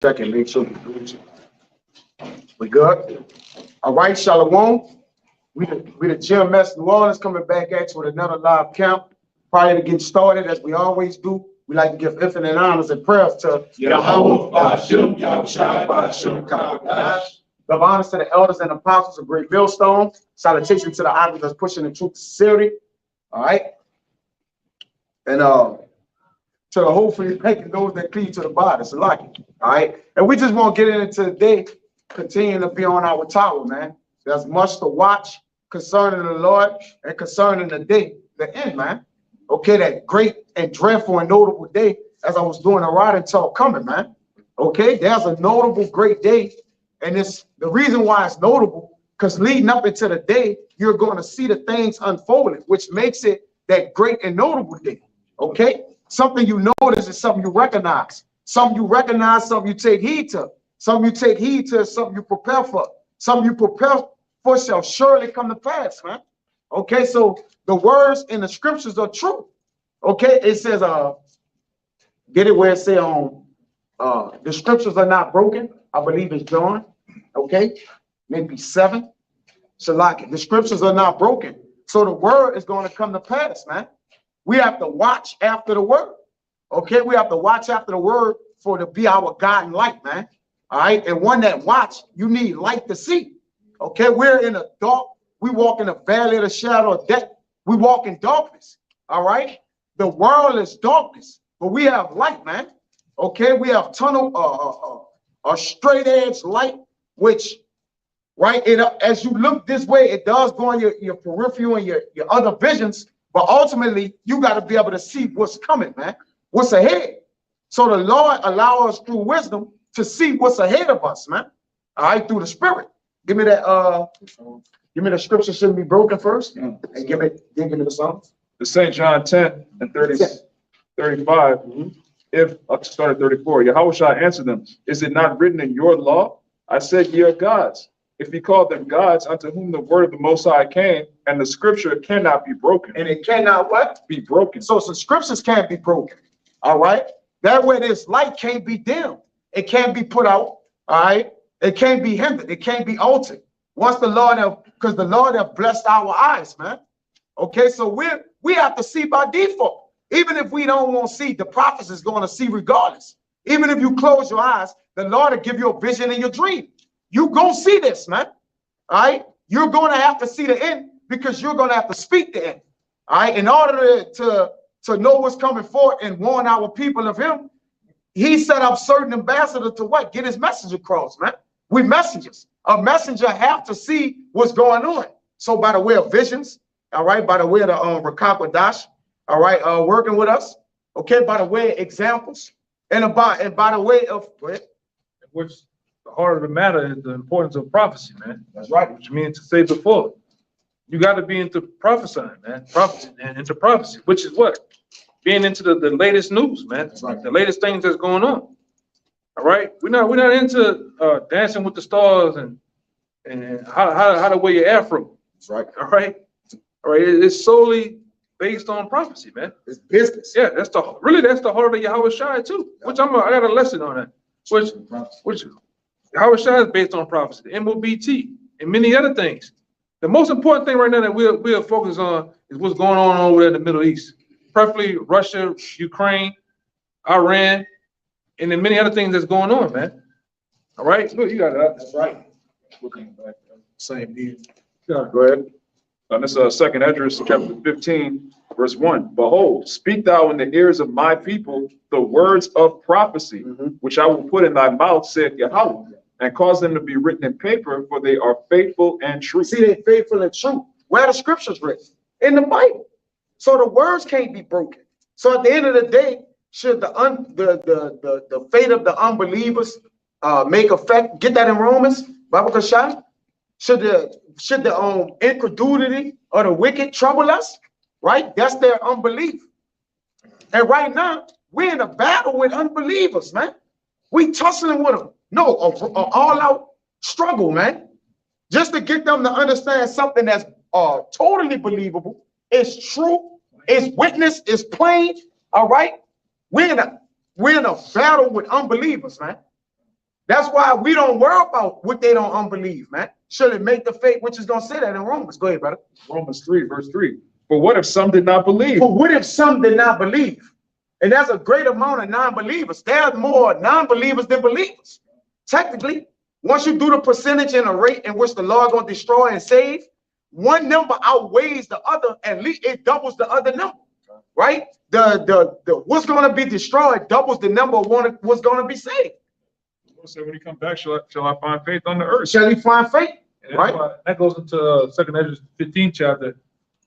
Second, make sure we good. All right, Shalom. We the GMS New Orleans coming back at you with another live camp. Prior to getting started, as we always do, we like to give infinite honors and prayers to Yahweh, Ba'ashem, Yahushua, Ba'ashem, Kadosh. Give honors to the elders and apostles of Great Millstone. Salutation to the idols that's pushing the truth to sincerity. All right. And to the hopefully making those that cleave to the body. So like it. All right. And we just want to get into today, continue to be on our tower, man. There's much to watch concerning the Lord and concerning the day, the end, man. Okay, that great and dreadful and notable day, as I was doing a writing talk coming, man. Okay, there's a notable great day. And it's the reason why it's notable, because leading up into the day, you're going to see the things unfolding, which makes it that great and notable day. Okay, something you notice is something you recognize. Something you recognize, something you take heed to. Something you take heed to is something you prepare for. Something you prepare for shall surely come to pass, man. Okay, so the words in the scriptures are true. Okay, it says, get it where it say the scriptures are not broken. I believe it's John. Okay, maybe 7. So like the scriptures are not broken. So the word is going to come to pass, man. We have to watch after the word. Okay, we have to watch after the word for to be our guiding light, man. All right, and one that watch, you need light to see. Okay, we're in a dark, we walk in the valley of the shadow of death. We walk in darkness. All right, the world is darkness, but we have light, man. Okay, we have tunnel, a straight edge light, which, right, as you look this way, it does go on your peripheral and your other visions, but ultimately you got to be able to see what's coming, man, what's ahead. So the Lord allow us through wisdom to see what's ahead of us, man. All right, through the Spirit. Give me that. Give me the scripture shouldn't be broken first, and give me the song. The St. John 10 and 35. Mm-hmm. If I start at 34, Yahweh shall answer them. Is it not written in your law? I said, ye are gods. If he called them gods, unto whom the word of the Most High came, and the scripture cannot be broken. And it cannot what? Be broken. So some scriptures can't be broken. All right. That way, this light can't be dimmed. It can't be put out. All right. It can't be hindered. It can't be altered. Once the Lord because the Lord have blessed our eyes, man. Okay, so we have to see by default. Even if we don't want to see, the prophets is going to see regardless. Even if you close your eyes, the Lord will give you a vision in your dream. You gonna see this, man. All right, you're going to have to see the end because you're going to have to speak the end. All right, in order to know what's coming forth and warn our people of Him, He set up certain ambassadors to what? Get His message across, man. We messengers. A messenger have to see what's going on. So by the way of visions, all right, by the way of the Rakakwadash, all right, working with us, okay, by the way of examples, and by the way of Which the heart of the matter is the importance of prophecy, man. That's right. Which means to say before. You got to be into prophesying, man. Prophecy and into prophecy, which is what? Being into the latest news, man. That's right. The latest things that's going on. All right. We're not into dancing with the stars and how to wear your afro. That's right. All right. All right. It's solely based on prophecy, man. It's business. Yeah, that's the heart of Yahweh Shai too. Which I got a lesson on that. Which Yahweh Shai is based on prophecy, the MOBT, and many other things. The most important thing right now that we'll focus on is what's going on over there in the Middle East, preferably Russia, Ukraine, Iran, and then many other things that's going on, man. All right, look, you got that. That's right. Looking back, Same deal. yeah, go ahead. This is Second Esdras, chapter 15, verse 1. Behold, speak thou in the ears of my people the words of prophecy, which I will put in thy mouth, said Yahweh, and cause them to be written in paper, for they are faithful and true. See, they're faithful and true. Where are the scriptures written? In the Bible. So the words can't be broken. So at the end of the day, should the fate of the unbelievers make effect? Get that in Romans, Bible Kashai? Should the incredulity of the wicked trouble us? Right? That's their unbelief. And right now, we're in a battle with unbelievers, man. We tussling with them. No, all-out struggle, man. Just to get them to understand something that's totally believable, it's true, it's witnessed, it's plain. All right, we're in a battle with unbelievers, man. That's why we don't worry about what they don't unbelieve, man. Should it make the faith, which is gonna say that in Romans. Go ahead, brother. Romans 3, verse 3. But what if some did not believe? But what if some did not believe? And there's a great amount of non-believers. There are more non-believers than believers. Technically, once you do the percentage in a rate in which the Lord gonna destroy and save, one number outweighs the other, at least it doubles the other number, right? The what's gonna be destroyed doubles the number of one what's gonna be saved. So when he come back, shall I find faith on the earth? Shall he find faith? And Right. that goes into 2 Ezra 15 chapter.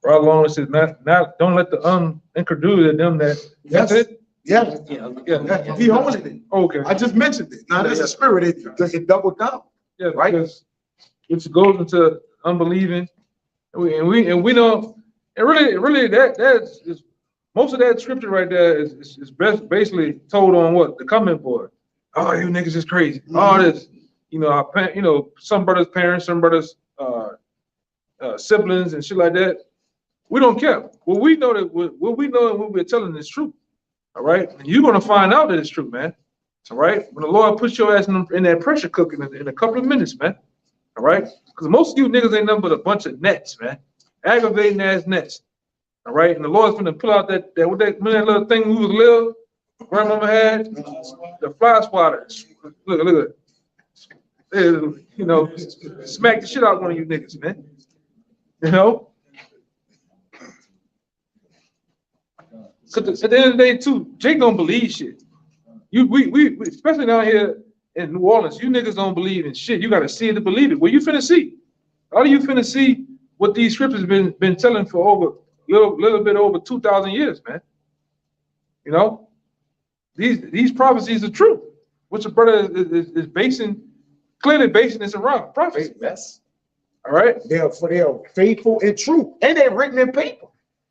Right along, it says, not don't let the incredulity of them that. That's it. Yeah. Yeah. He holding it. Okay. I just mentioned it. Now there's a spirit, it doubled down. Yeah, Right. because which goes into unbelieving, and we don't, and really that's is most of that scripture right there is basically told on what the coming for. Oh, you niggas is crazy. All this, some brothers' parents, some brothers' siblings and shit like that. We don't care. What we know and what we're telling is true. All right, and you're gonna find out that it's true, man. All right, when the Lord puts your ass in that pressure cooker in a couple of minutes, man. All right, because most of you niggas ain't nothing but a bunch of nets, man. Aggravating ass nets. All right, and the Lord's gonna pull out that little thing we was little, grandmama had, the fly swatter. Look. Smack the shit out of one of you niggas, man. Cause at the end of the day, too, Jake don't believe shit. We especially down here in New Orleans, you niggas don't believe in shit. You gotta see it to believe it. Well, you finna see. How do you finna see what these scriptures been telling for over little bit over 2,000 years, man? These prophecies are true. Which a brother is clearly basing this around prophecy. Yes. All right. They are faithful and true, and they're written in paper,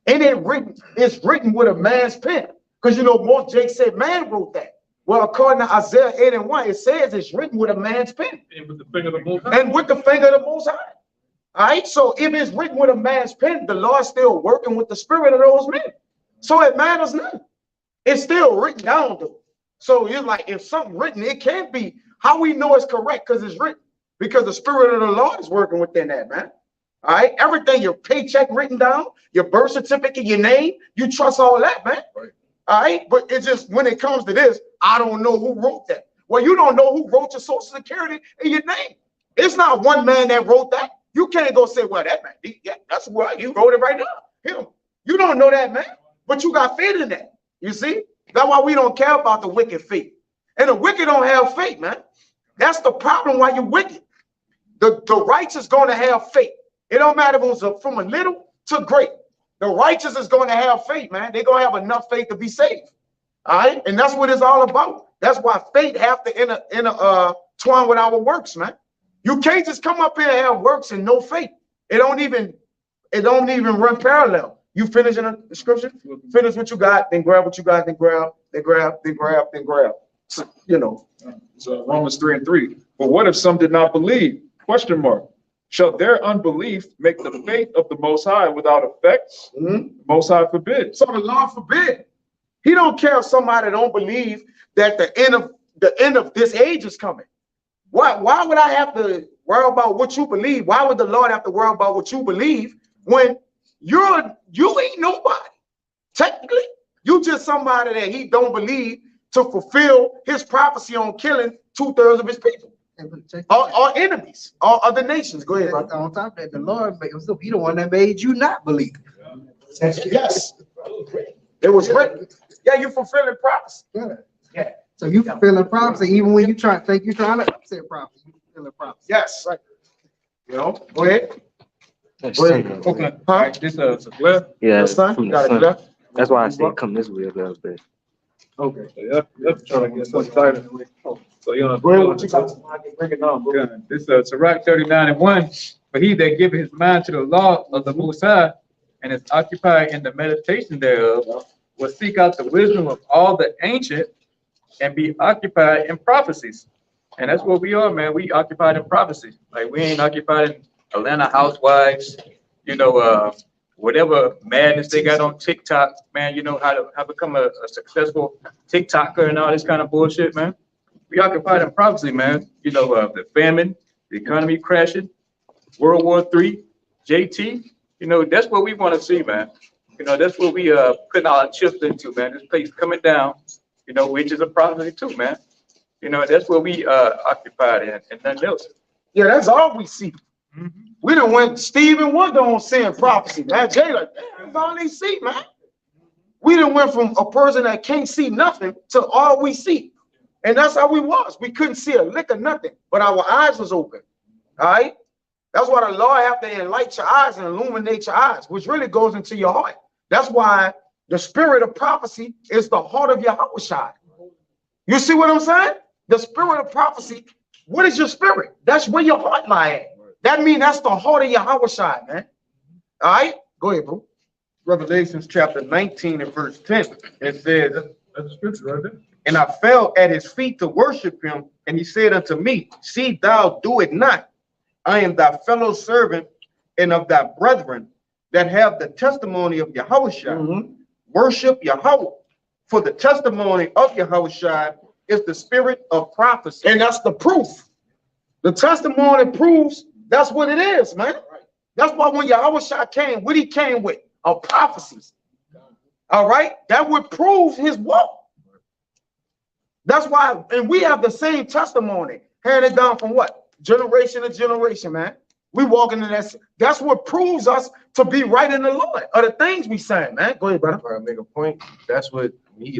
and it's written with a man's pen. Because most Jake said man wrote that. Well, according to Isaiah 8:1, it says it's written with a man's pen. And with the finger of the Most High. And with the finger of the Most High. All right. So if it's written with a man's pen, the Lord's still working with the spirit of those men. So it matters not. It's still written down though. So you're like, if something written, it can't be. How we know it's correct? Because it's written. Because the spirit of the Lord is working within that, man. All right. Everything, your paycheck written down, your birth certificate, your name, you trust all that, man. Right. All right. But it's just when it comes to this, I don't know who wrote that. Well, you don't know who wrote your social security and your name. It's not one man that wrote that. You can't go say, well, that man, that's why you wrote it right now. Him. You don't know that, man. But you got faith in that. You see? That's why we don't care about the wicked faith. And the wicked don't have faith, man. That's the problem why you're wicked. The righteous going to have faith. It don't matter if it was from a little to great. The righteous is going to have faith, man. They're going to have enough faith to be saved. All right? And that's what it's all about. That's why faith have to intertwine with our works, man. You can't just come up here and have works and no faith. It don't even run parallel. You finish in the scripture, finish what you got, then grab what you got, then grab. So, So Romans 3:3. But what if some did not believe? ? Shall their unbelief make the faith of the Most High without effect? Most High forbid. So the Lord forbid. He don't care if somebody don't believe that the end of this age is coming. Why would I have to worry about what you believe? Why would the Lord have to worry about what you believe when you ain't nobody? Technically, you just somebody that he don't believe to fulfill his prophecy on killing 2/3 of his people. Or enemies, or other nations. Go ahead, brother. On top of that, the Lord be the one that made you not believe. Yes, it was written. Yeah, you fulfilling prophecy. Yeah. So you fulfilling prophecy even when you think you're trying to upset prophecy. You fulfilling prophecy. Yes. Right. Go ahead. Okay. Huh? This is clear. Yeah, Son? from You the got it sun. clear? That's why I say come this way a little bit. Okay. Yep. Trying to get some title. So Go ahead. What you got? Bring it on, bro. Yeah, this is Sirach 39:1. But he that giveth his mind to the law of the Most High and is occupied in the meditation thereof will seek out the wisdom of all the ancient and be occupied in prophecies. And that's what we are, man. We occupied in prophecy. Like we ain't occupied in Atlanta housewives, whatever madness they got on TikTok, man. How to become a successful TikToker and all this kind of bullshit, man. We occupied in prophecy, man. You know, the famine, the economy crashing, World War III, JT. You know, that's what we want to see, man. You know, that's what we putting our chips into, man. This place coming down, you know, which is a prophecy too, man. You know, that's what we occupied in, and nothing else. Yeah, that's all we see. We done went Stephen Wonder on saying prophecy, man. Jada, that's all they see, man. We done went from a person that can't see nothing to all we see. And that's how we was. We couldn't see a lick of nothing, but our eyes was open. All right? That's why the Lord have to enlighten your eyes and illuminate your eyes, which really goes into your heart. That's why the spirit of prophecy is the heart of Yahushua. You see what I'm saying? The spirit of prophecy, what is your spirit? That's where your heart lie at. That means that's the heart of Yahushua, man. All right? Go ahead, bro. Revelations chapter 19 and verse 10. It says, That's the scripture right there. and I fell at his feet to worship him, and he said unto me, see thou do it not. I am thy fellow servant and of thy brethren that have the testimony of Yahushua. Worship Yahweh, for the testimony of Yahushua is the spirit of prophecy. And that's the proof. The testimony proves that's what it is, man. That's why when Yahushua came, what he came with? A prophecies. All right? That would prove his walk. That's why, and we have the same testimony handed down from what? Generation to generation, man. We walking in that. That's what proves us to be right in the Lord, are the things we saying, man. Go ahead, brother. I make a point. That's what he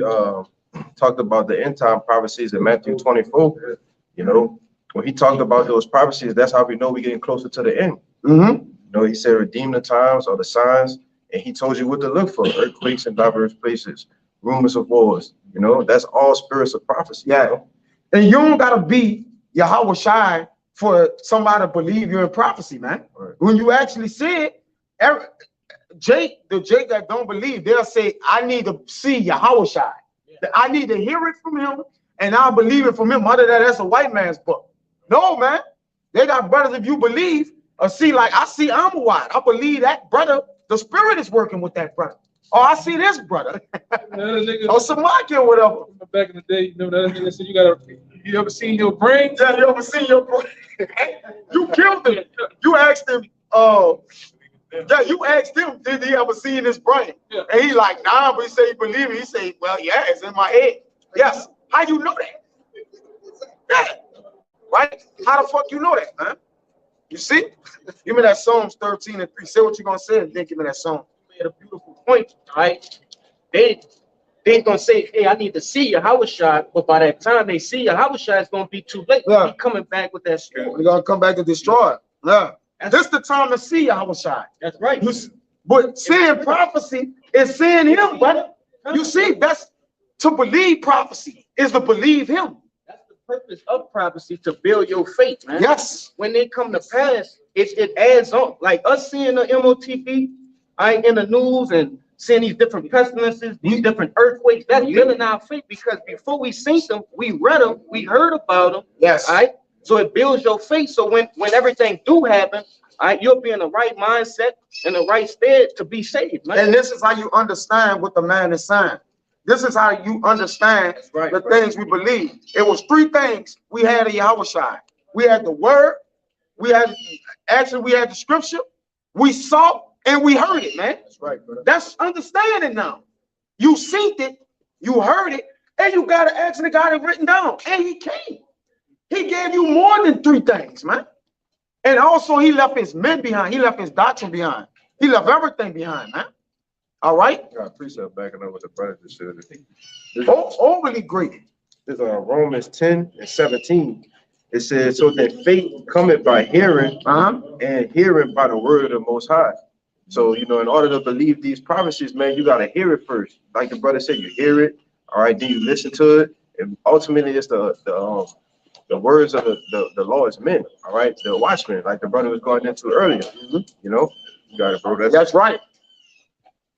talked about, the end time prophecies in Matthew 24. You know, when he talked about those prophecies, that's how we know we're getting closer to the end. You know, he said, redeem the times or the signs, and he told you what to look for: earthquakes in diverse places, rumors of wars. You know, that's all spirits of prophecy. Yeah. You know? And you don't gotta be Yahushua for somebody to believe you're in prophecy, man. Right. When you actually see it, the Jake that don't believe, they'll say, I need to see Yahushua. I need to hear it from him, and I'll believe it from him. Other than that, that's a white man's book. No, man. They got brothers, if you believe, or see, like I see Amawad. I believe that brother, the spirit is working with that brother. Or I see this brother. Or Samaki or whatever. Back in the day, you know, the other nigga said you ever seen your brain? Yeah, you ever seen your brother? You killed him. You asked him, you asked him, did he ever see his brain? Yeah. And he like, nah, but he said he believe it. He said, well, yeah, it's in my head. Yes. How you know that? Yeah. Right? How the fuck you know that, man? You see? Give me that Psalms 13 and 3. Say what you're gonna say, and then give me that song. Made a beautiful point, right? They ain't gonna say, hey, I need to see Yahushua, but by that time they see Yahushua, it's gonna be too late. Yeah. He coming back with that spirit. We're gonna come back to destroy it. Yeah. This the time to see Yahushua. That's right. But seeing prophecy is seeing him, brother. You see, that's to believe prophecy is to believe him. That's the purpose of prophecy, to build your faith, man. Yes. When they come to pass, it adds on. Like us seeing the MOTP, in the news and seeing these different pestilences, these different earthquakes, that's building our faith, because before we seen them, we read them, we heard about them. Yes. All right. So it builds your faith. So when everything do happen, you'll be in the right mindset, in the right stead to be saved, man. And this is how you understand what the man is saying. This is how you understand the things we believe. It was three things we had in Yahushua. We had the word, we had the scripture, we saw and we heard it, man. That's right, brother. That's understanding now. You seen it, you heard it, and you actually got it written down. And he came. He gave you more than three things, man. And also he left his men behind. He left his doctrine behind. He left everything behind, man. All right? I appreciate backing up with the brother just said. Overly great. This Romans 10 and 17. It says, so that faith cometh by hearing, and hearing by the word of the Most High. So, you know, in order to believe these prophecies, man, you got to hear it first. Like the brother said, you hear it, all right, then you listen to it, and ultimately it's the words of the Lord's men, all right, the watchmen, like the brother was going into earlier. You know, you got it, bro. That's right.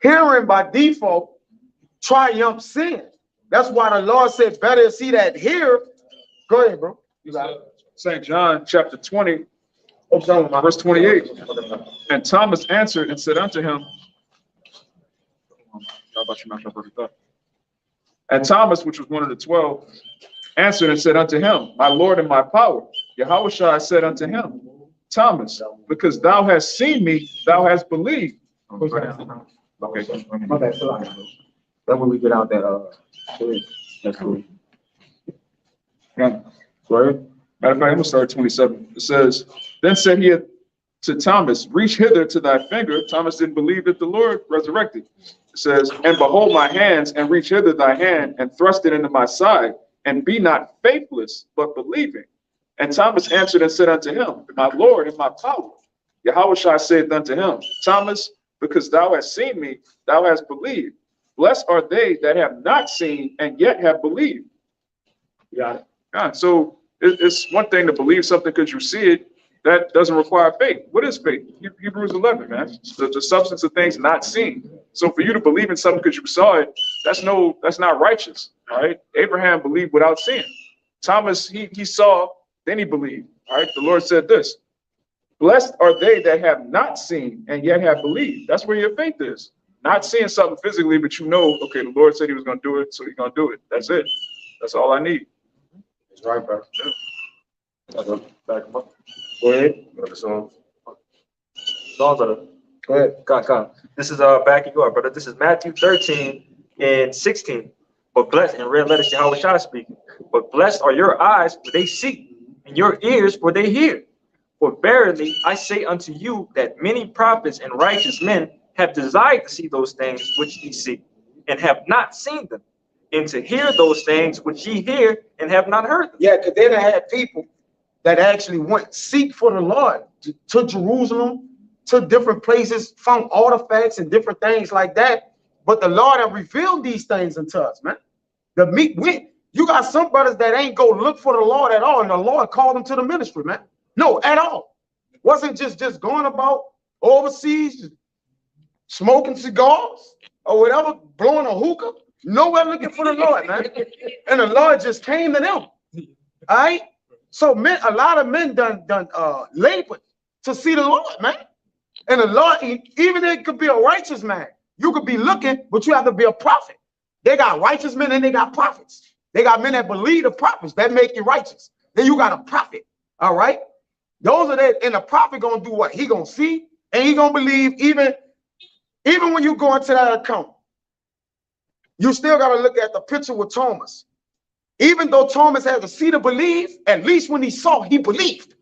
Hearing by default triumphs sin. That's why the Lord said, better see that hear. Go ahead, bro. You got it. St. John chapter 20, verse 28. And Thomas answered and said unto him, and Thomas, which was one of the 12, answered and said unto him, My Lord and my power. Yahushua said unto him, Thomas, because thou hast seen me, thou hast believed. Okay. My bad, so that when we get out that, that's cool. Yeah. Right. Matter of fact, I'm gonna start 27. It says, Then said he to Thomas, Reach hither to thy finger. Thomas didn't believe that the Lord resurrected. It says, And behold my hands, and reach hither thy hand, and thrust it into my side, and be not faithless, but believing. And Thomas answered and said unto him, My Lord and my power. Yahushua said unto him, Thomas, because thou hast seen me, thou hast believed. Blessed are they that have not seen and yet have believed. Got it. Yeah, so it's one thing to believe something because you see it. That doesn't require faith. What is faith? Hebrews 11, man. The substance of things not seen. So for you to believe in something because you saw it, that's not righteous. All right. Abraham believed without seeing. Thomas, he saw, then he believed. All right. The Lord said this. Blessed are they that have not seen and yet have believed. That's where your faith is. Not seeing something physically, but you know, okay, the Lord said he was going to do it, so he's going to do it. That's it. That's all I need. That's right, bro. Back up. Go ahead. Songs are Go ahead. God. This is backing you up, brother. This is Matthew 13 and 16. But blessed, in red letters, Yahushua speaking. But blessed are your eyes, for they see, and your ears, for they hear. For verily I say unto you that many prophets and righteous men have desired to see those things which ye see, and have not seen them, and to hear those things which ye hear, and have not heard them. Yeah, because then I had people that actually went seek for the Lord to Jerusalem, to different places, found artifacts and different things like that. But the Lord have revealed these things unto us, man. You got some brothers that ain't go look for the Lord at all, and the Lord called them to the ministry, man. No, at all. Wasn't just going about overseas, smoking cigars or whatever, blowing a hookah. Nowhere looking for the Lord, man. And the Lord just came to them. All right. So a lot of men done labored to see the Lord, man. And the Lord, even it could be a righteous man. You could be looking, but you have to be a prophet. They got righteous men and they got prophets. They got men that believe the prophets that make you righteous. Then you got a prophet. All right. Those are that, and the prophet gonna do what? He gonna see and he gonna believe. Even when you go into that account, you still gotta look at the picture with Thomas. Even though Thomas had to see to believe, at least when he saw, he believed,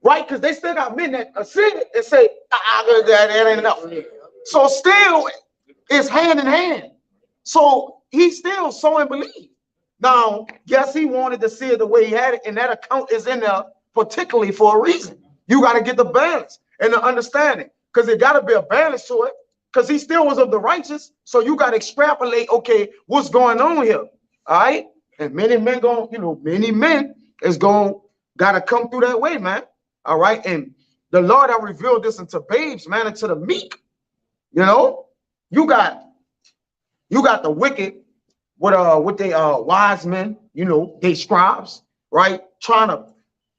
right? Because they still got men that see it and say, that ain't enough. So still, it's hand in hand. So he still saw and believed. Now, yes, he wanted to see it the way he had it, and that account is in there particularly for a reason. You got to get the balance and the understanding, because there got to be a balance to it, because he still was of the righteous. So you got to extrapolate, okay, what's going on here? All right. And many men is got to come through that way, man. All right. And the Lord have revealed this into babes, man, into the meek. You know, you got the wicked with they wise men, you know, they scribes, right?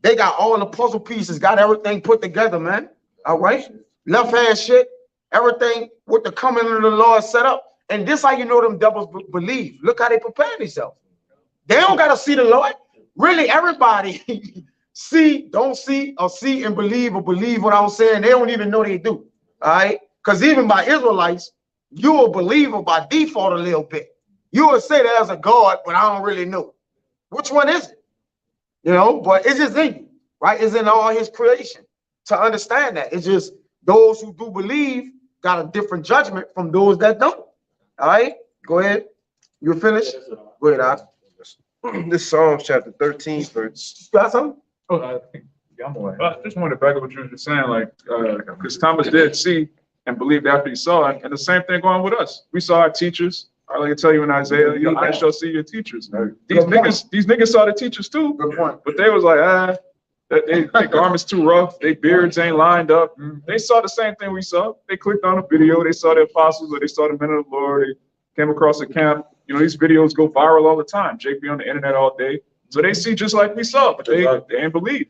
They got all the puzzle pieces, got everything put together, man. All right. Left hand shit, everything with the coming of the Lord set up. And this how you know them devils believe. Look how they prepare themselves. They don't got to see the Lord. Really, everybody don't see or see and believe or believe what I'm saying. They don't even know they do. All right. Because even by Israelites, you a believer by default a little bit. You will say there's a God, but I don't really know. Which one is it? You know, but it's just in you, right? It's in all his creation to understand that. It's just those who do believe got a different judgment from those that don't. All right, go ahead. You finished? Go ahead, Doc. This Psalms chapter 13, verse. You got something? I just wanted to back up what you were just saying, like, because Thomas did see and believed after he saw it, and the same thing going with us. We saw our teachers. I like to tell you in Isaiah, your eyes shall see your teachers. These niggas saw the teachers too, but they was like, their garments too rough, their beards ain't lined up. They saw the same thing we saw. They clicked on a video, they saw the apostles, or they saw the men of the Lord. They came across a camp. You know, these videos go viral all the time. Jake be on the internet all day. So they see just like we saw, but they ain't believe.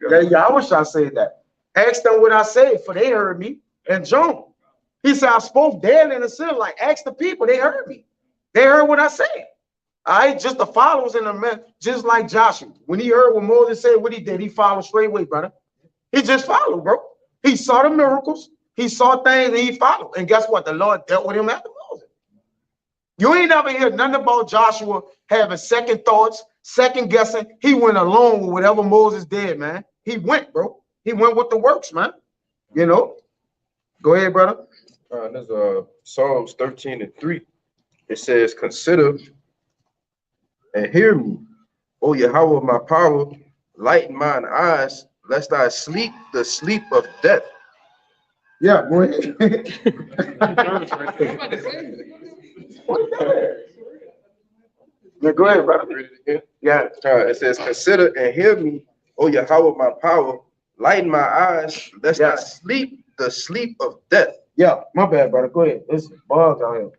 Yeah, I wish I said that. Ask them what I said, for they heard me. And John, he said, I spoke daily in the sin. Like, ask the people, they heard me. They heard what I said. All right, just the followers in the man, just like Joshua. When he heard what Moses said, what he did, he followed straight away, brother. He just followed, bro. He saw the miracles, he saw things, and he followed. And guess what? The Lord dealt with him after Moses. You ain't never hear nothing about Joshua having second thoughts, second guessing. He went along with whatever Moses did, man. He went, bro. He went with the works, man. You know? Go ahead, brother. There's Psalms 13:3. It says, consider and hear me, O Yahweh, my power, lighten mine eyes, lest I sleep the sleep of death. Yeah, go ahead. Yeah, go ahead, brother. Read it again. Yeah. It says, consider and hear me, O Yahweh, my power, lighten my eyes, lest I sleep the sleep of death. Yeah, my bad, brother. Go ahead. It's bugs out here.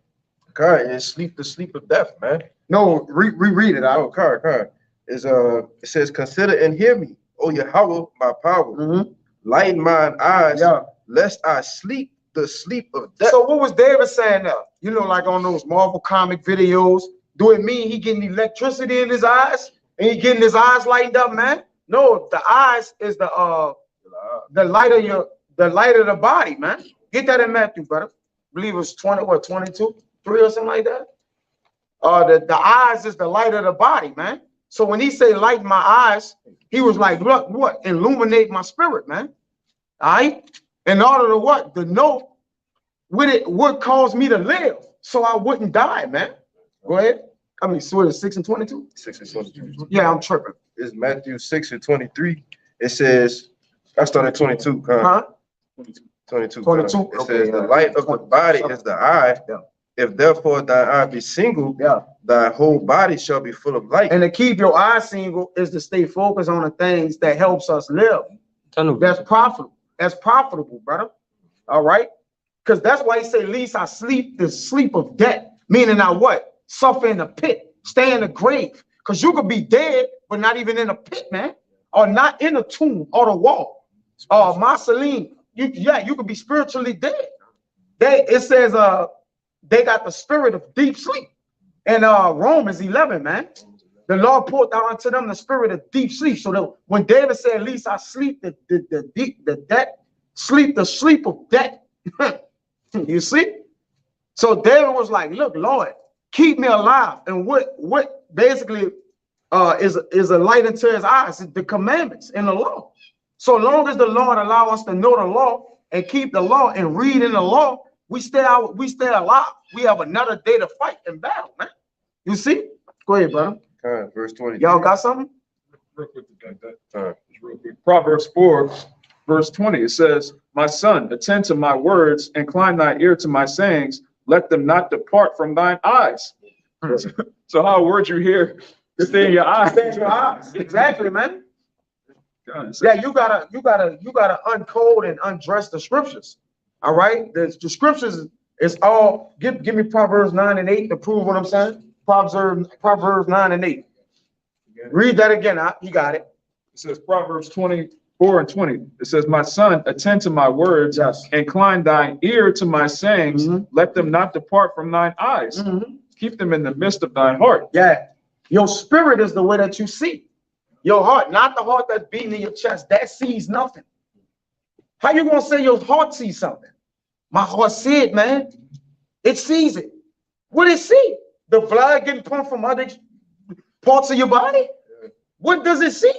God, and sleep the sleep of death, man. No, reread it. Oh, God. It says, consider and hear me, O Yahweh, my power, lighten mine eyes, lest I sleep the sleep of death. So what was David saying now? You know, like on those Marvel comic videos, do it mean he getting electricity in his eyes and he getting his eyes lightened up, man? No, the eyes is the light of the body, man. Get that in Matthew, brother. I believe it's 22, 3 or something like that. The eyes is the light of the body, man. So when he say light my eyes, he was like, look, what? Illuminate my spirit, man. All right? In order to what? To know what caused me to live so I wouldn't die, man. Go ahead. I mean, so it's 6 and 22? 6 and 22. Yeah, I'm tripping. It's Matthew 6 and 23. It says, I started 22. Huh? 22. 22. It says, the light of the body is the eye. Yeah. If therefore thy eye be single, thy whole body shall be full of light. And to keep your eye single is to stay focused on the things that helps us live. That's profitable. That's profitable, brother. All right? Because that's why he say, least I sleep the sleep of death. Meaning I what? Suffer in the pit, stay in the grave. Because you could be dead, but not even in a pit, man. Or not in a tomb or the wall. Or mausoleum. You could be spiritually dead. It says they got the spirit of deep sleep. And Romans 11, man. The Lord poured out unto them the spirit of deep sleep. So that when David said, at least I sleep the sleep of death. You see? So David was like, look, Lord, keep me alive. And what basically is a light into his eyes, the commandments and the law. So long as the Lord allow us to know the law and keep the law and read in the law, we stay alive. We have another day to fight and battle, man. You see? Go ahead, brother. Verse 20. Y'all got something? Real quick, real quick. Proverbs 4, verse 20. It says, my son, attend to my words, incline thy ear to my sayings, let them not depart from thine eyes. So how words you hear stay in your eyes. Stay in your eyes. Exactly, man. Yeah, you gotta uncode and undress the scriptures. All right, the scriptures is all. Give me Proverbs 9 and 8 to prove what I'm saying. Proverbs 9 and 8. Read that again. You got it. It says Proverbs 24 and 20. It says, my son, attend to my words, incline thine ear to my sayings, let them not depart from thine eyes. Keep them in the midst of thine heart. Yeah, your spirit is the way that you see. Your heart, not the heart that's beating in your chest, that sees nothing. How you gonna say your heart sees something? My heart see it, man. It sees it. What it see? The blood getting pumped from other parts of your body? What does it see?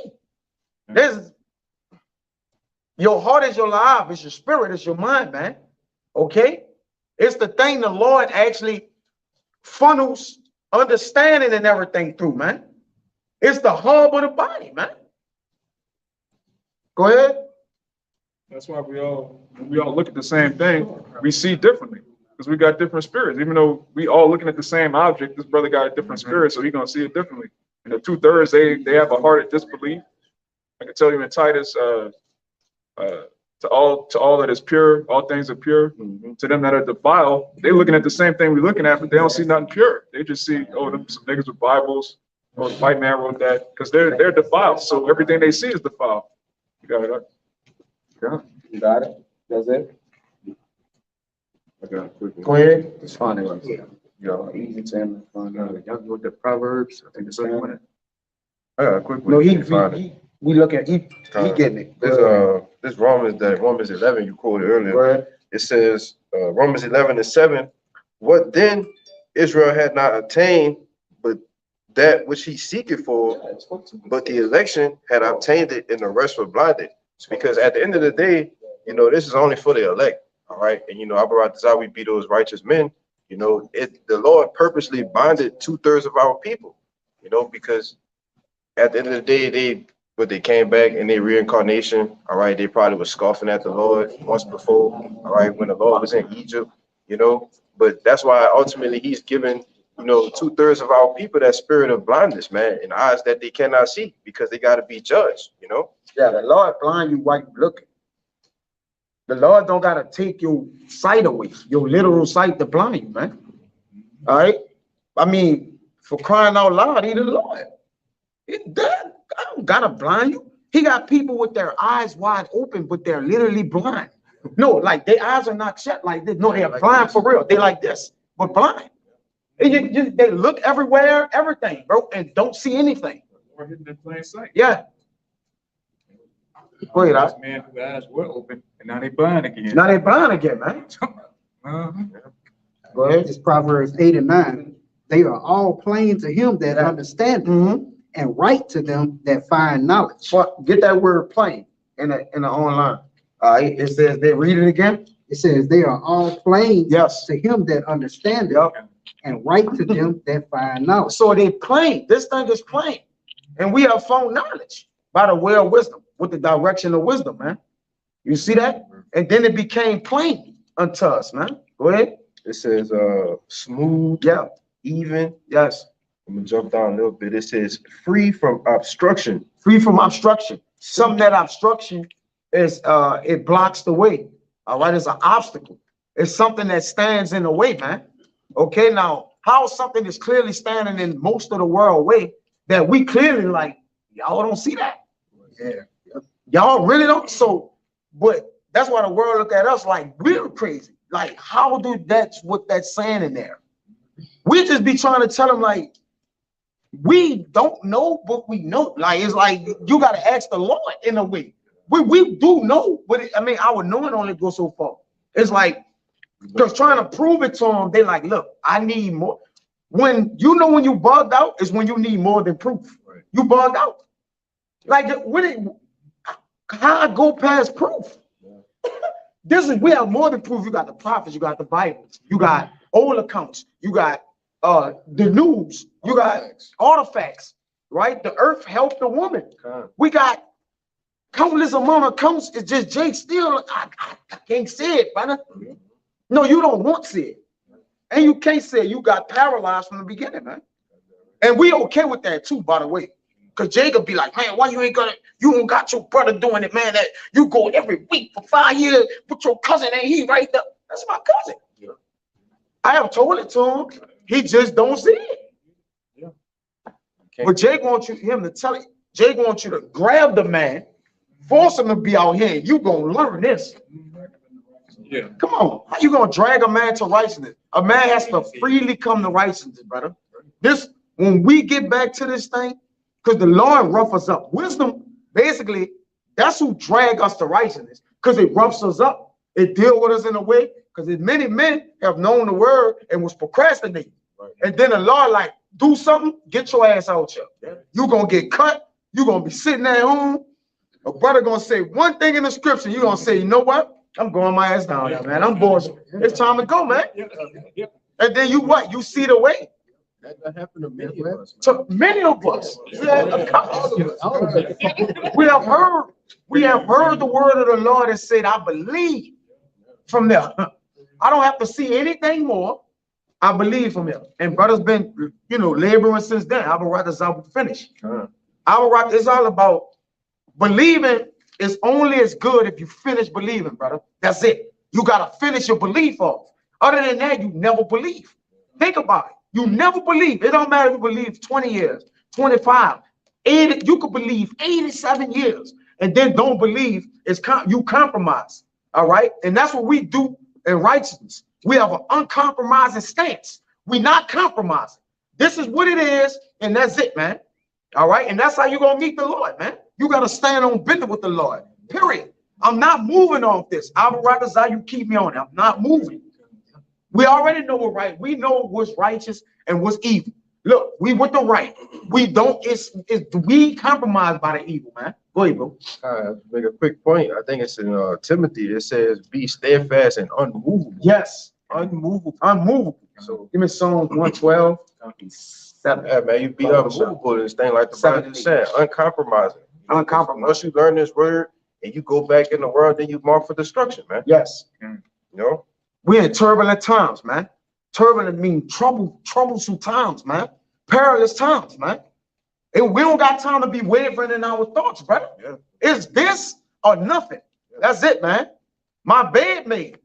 Your heart is your life, it's your spirit, it's your mind, man. Okay? It's the thing the Lord actually funnels understanding and everything through, man. It's the hub of the body, man. Go ahead. That's why we all look at the same thing, we see differently because we got different spirits. Even though we all looking at the same object, this brother got a different spirit, so he's gonna see it differently. And the 2/3, they have a heart of disbelief. I can tell you in Titus, to all that is pure, all things are pure. To them that are defiled, they looking at the same thing we're looking at, but they don't see nothing pure. They just see, oh, them some niggas with Bibles. Oh, the white man wrote that because they're defiled. So everything they see is defiled. You got it. Right? Yeah, you got it. That's it. I got it quickly. Go ahead. It's fine. easy to find out. Y'all looked at Proverbs, I think it's something like I got a quick one. No, You can find it. we look at, he getting it. This Romans 11 you quoted earlier. Right. It says, Romans 11:7, what then Israel had not attained, but that which he seeketh for, but the election had obtained it, and the rest were blinded. Because at the end of the day, this is only for the elect, all right? And we be those righteous men. The Lord purposely bonded 2/3 of our people, because at the end of the day, they came back in their reincarnation, all right? They probably were scoffing at the Lord once before, all right, when the Lord was in Egypt, but that's why ultimately he's given 2/3 of our people that spirit of blindness, man, and eyes that they cannot see because they got to be judged, Yeah, the Lord blind you while you looking. The Lord don't gotta take your sight away, your literal sight to blind you, man. All right? I mean, for crying out loud, he the Lord. I don't gotta blind you. He got people with their eyes wide open, but they're literally blind. No, like their eyes are not shut like this. No, they're blind for real. They like this, but blind. And they look everywhere, everything, bro, and don't see anything. Or hidden in plain sight. Yeah. Go ahead, This man whose eyes were open, and now they blind again. now they blind again, man. Uh-huh. Go ahead. It's Proverbs 8 and 9. They are all plain to him that understandeth, Mm-hmm. and right to them that find knowledge. But get that word plain in the online. All right, it says they read it again. It says they are all plain Yes. to him that understandeth, Yep. and right to them that find knowledge. So they plain. This thing is plain, and we have found knowledge by the way of wisdom, with the direction of wisdom, man. You see that? And then it became plain unto us, man. Go ahead. It says smooth, Yeah. even. Yes. I'm gonna jump down a little bit. It says free from obstruction. Free from obstruction. Some that obstruction is it blocks the way. All right, it's an obstacle. It's something that stands in the way, man. Okay, now how something is clearly standing in most of the world way that we clearly like, y'all don't see that. Yeah. Y'all really don't. So, but that's why the world look at us like we're crazy. Like, how do that's what that's saying in there? We just be trying to tell them like, we don't know, but we know. Like, it's like you gotta ask the Lord in a way. We do know, but our knowing only goes so far. It's like, because trying to prove it to them, they like, look, I need more. When you bugged out is when you need more than proof. Right. You bugged out. Like how I go past proof? We have more than proof. You got the prophets, you got the Bible, you got old accounts, you got the news, you got all the facts, right? The earth helped the woman. We got countless amount of accounts. It's just Jake still. I can't say it, brother. No, you don't want to see it, and you can't say it. You got paralyzed from the beginning, man. And we okay with that too, by the way. Cause Jacob be like, man, why you don't got your brother doing it, man? That you go every week for 5 years with your cousin, and he right there. That's my cousin. Yeah. I have told it to him. He just don't see it. Yeah. Okay. But Jake wants him to tell it. Jake wants you to grab the man, force him to be out here, and you gonna learn this. Yeah. Come on, how you gonna drag a man to righteousness? A man has to freely come to righteousness, brother. When we get back to this thing, because the Lord rough us up. Wisdom, basically, that's who drag us to righteousness, because it roughs us up. It deal with us in a way, because many men have known the word and was procrastinating. Right. And then the Lord like, do something, get your ass out here. Yeah. You're going to get cut. You're going to be sitting at home. A brother going to say one thing in the scripture. You're going to say, you know what? I'm going my ass down there, man. I'm bored. It's time to go, man. And then you see the way. That happened to many of us. To many of us. We have heard the word of the Lord and said, I believe from there. I don't have to see anything more. I believe from him. And brother's been, laboring since then. Our brothers are finished. It's all about believing is only as good if you finish believing, brother. That's it. You got to finish your belief off. Other than that, you never believe. Think about it. You never believe. It don't matter if you believe 20 years, 25, 80. You could believe 87 years and then don't believe. You compromise. All right. And that's what we do in righteousness. We have an uncompromising stance. We not compromising. This is what it is, and that's it, man. All right, and that's how you're gonna meet the Lord, man. You gotta stand on business with the Lord. Period. I'm not moving off this. I would rather you keep me on it. I'm not moving. We already know what's right. We know what's righteous and what's evil. Look, we with the right. We don't. We compromise by the evil, man. Go ahead, bro. Make a quick point. I think it's in Timothy. It says, "Be steadfast and unmovable." Yes, Unmovable. unmovable. So, Give me Psalms 112. 7. yeah, man, you be unmovable and thing like the Bible just said, uncompromising. Uncompromising. Once you learn this word and you go back in the world, then you mark for destruction, man. Yes. You know? We're in turbulent times, man. Turbulent means troublesome times, man. Perilous times, man. And we don't got time to be wavering in our thoughts, brother. Yeah. It's this or nothing. That's it, man. My bed made.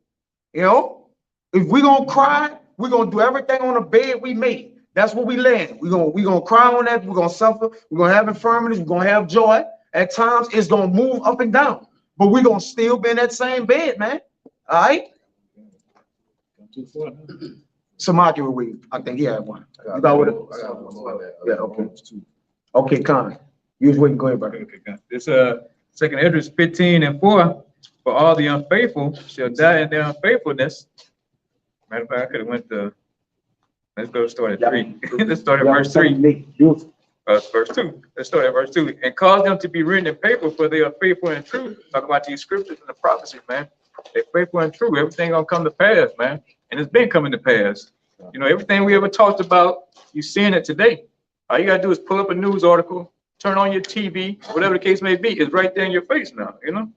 You know, if we gonna cry, we're gonna do everything on the bed we made. That's what we land. We're gonna cry on that, we're gonna suffer, we're gonna have infirmities, we're gonna have joy. At times it's gonna move up and down, but we're gonna still be in that same bed, man. All right. Samaki will read. I think he had one. You got what? Yeah, okay. Okay, Con. You was waiting. Go ahead, brother. This Second Esdras 15:4. For all the unfaithful shall die in their unfaithfulness. Matter of fact, I could have went to. Let's go start at 3. Let's start at verse 3. Beautiful. Verse 2. Let's start at verse 2. And cause them to be written in paper, for they are faithful and true. Talk about these scriptures and the prophecies, man. They're faithful and true. Everything gonna come to pass, man. And it's been coming to pass. You know, everything we ever talked about, you seeing it today. All you gotta do is pull up a news article, turn on your TV, whatever the case may be, it's right there in your face now, you know?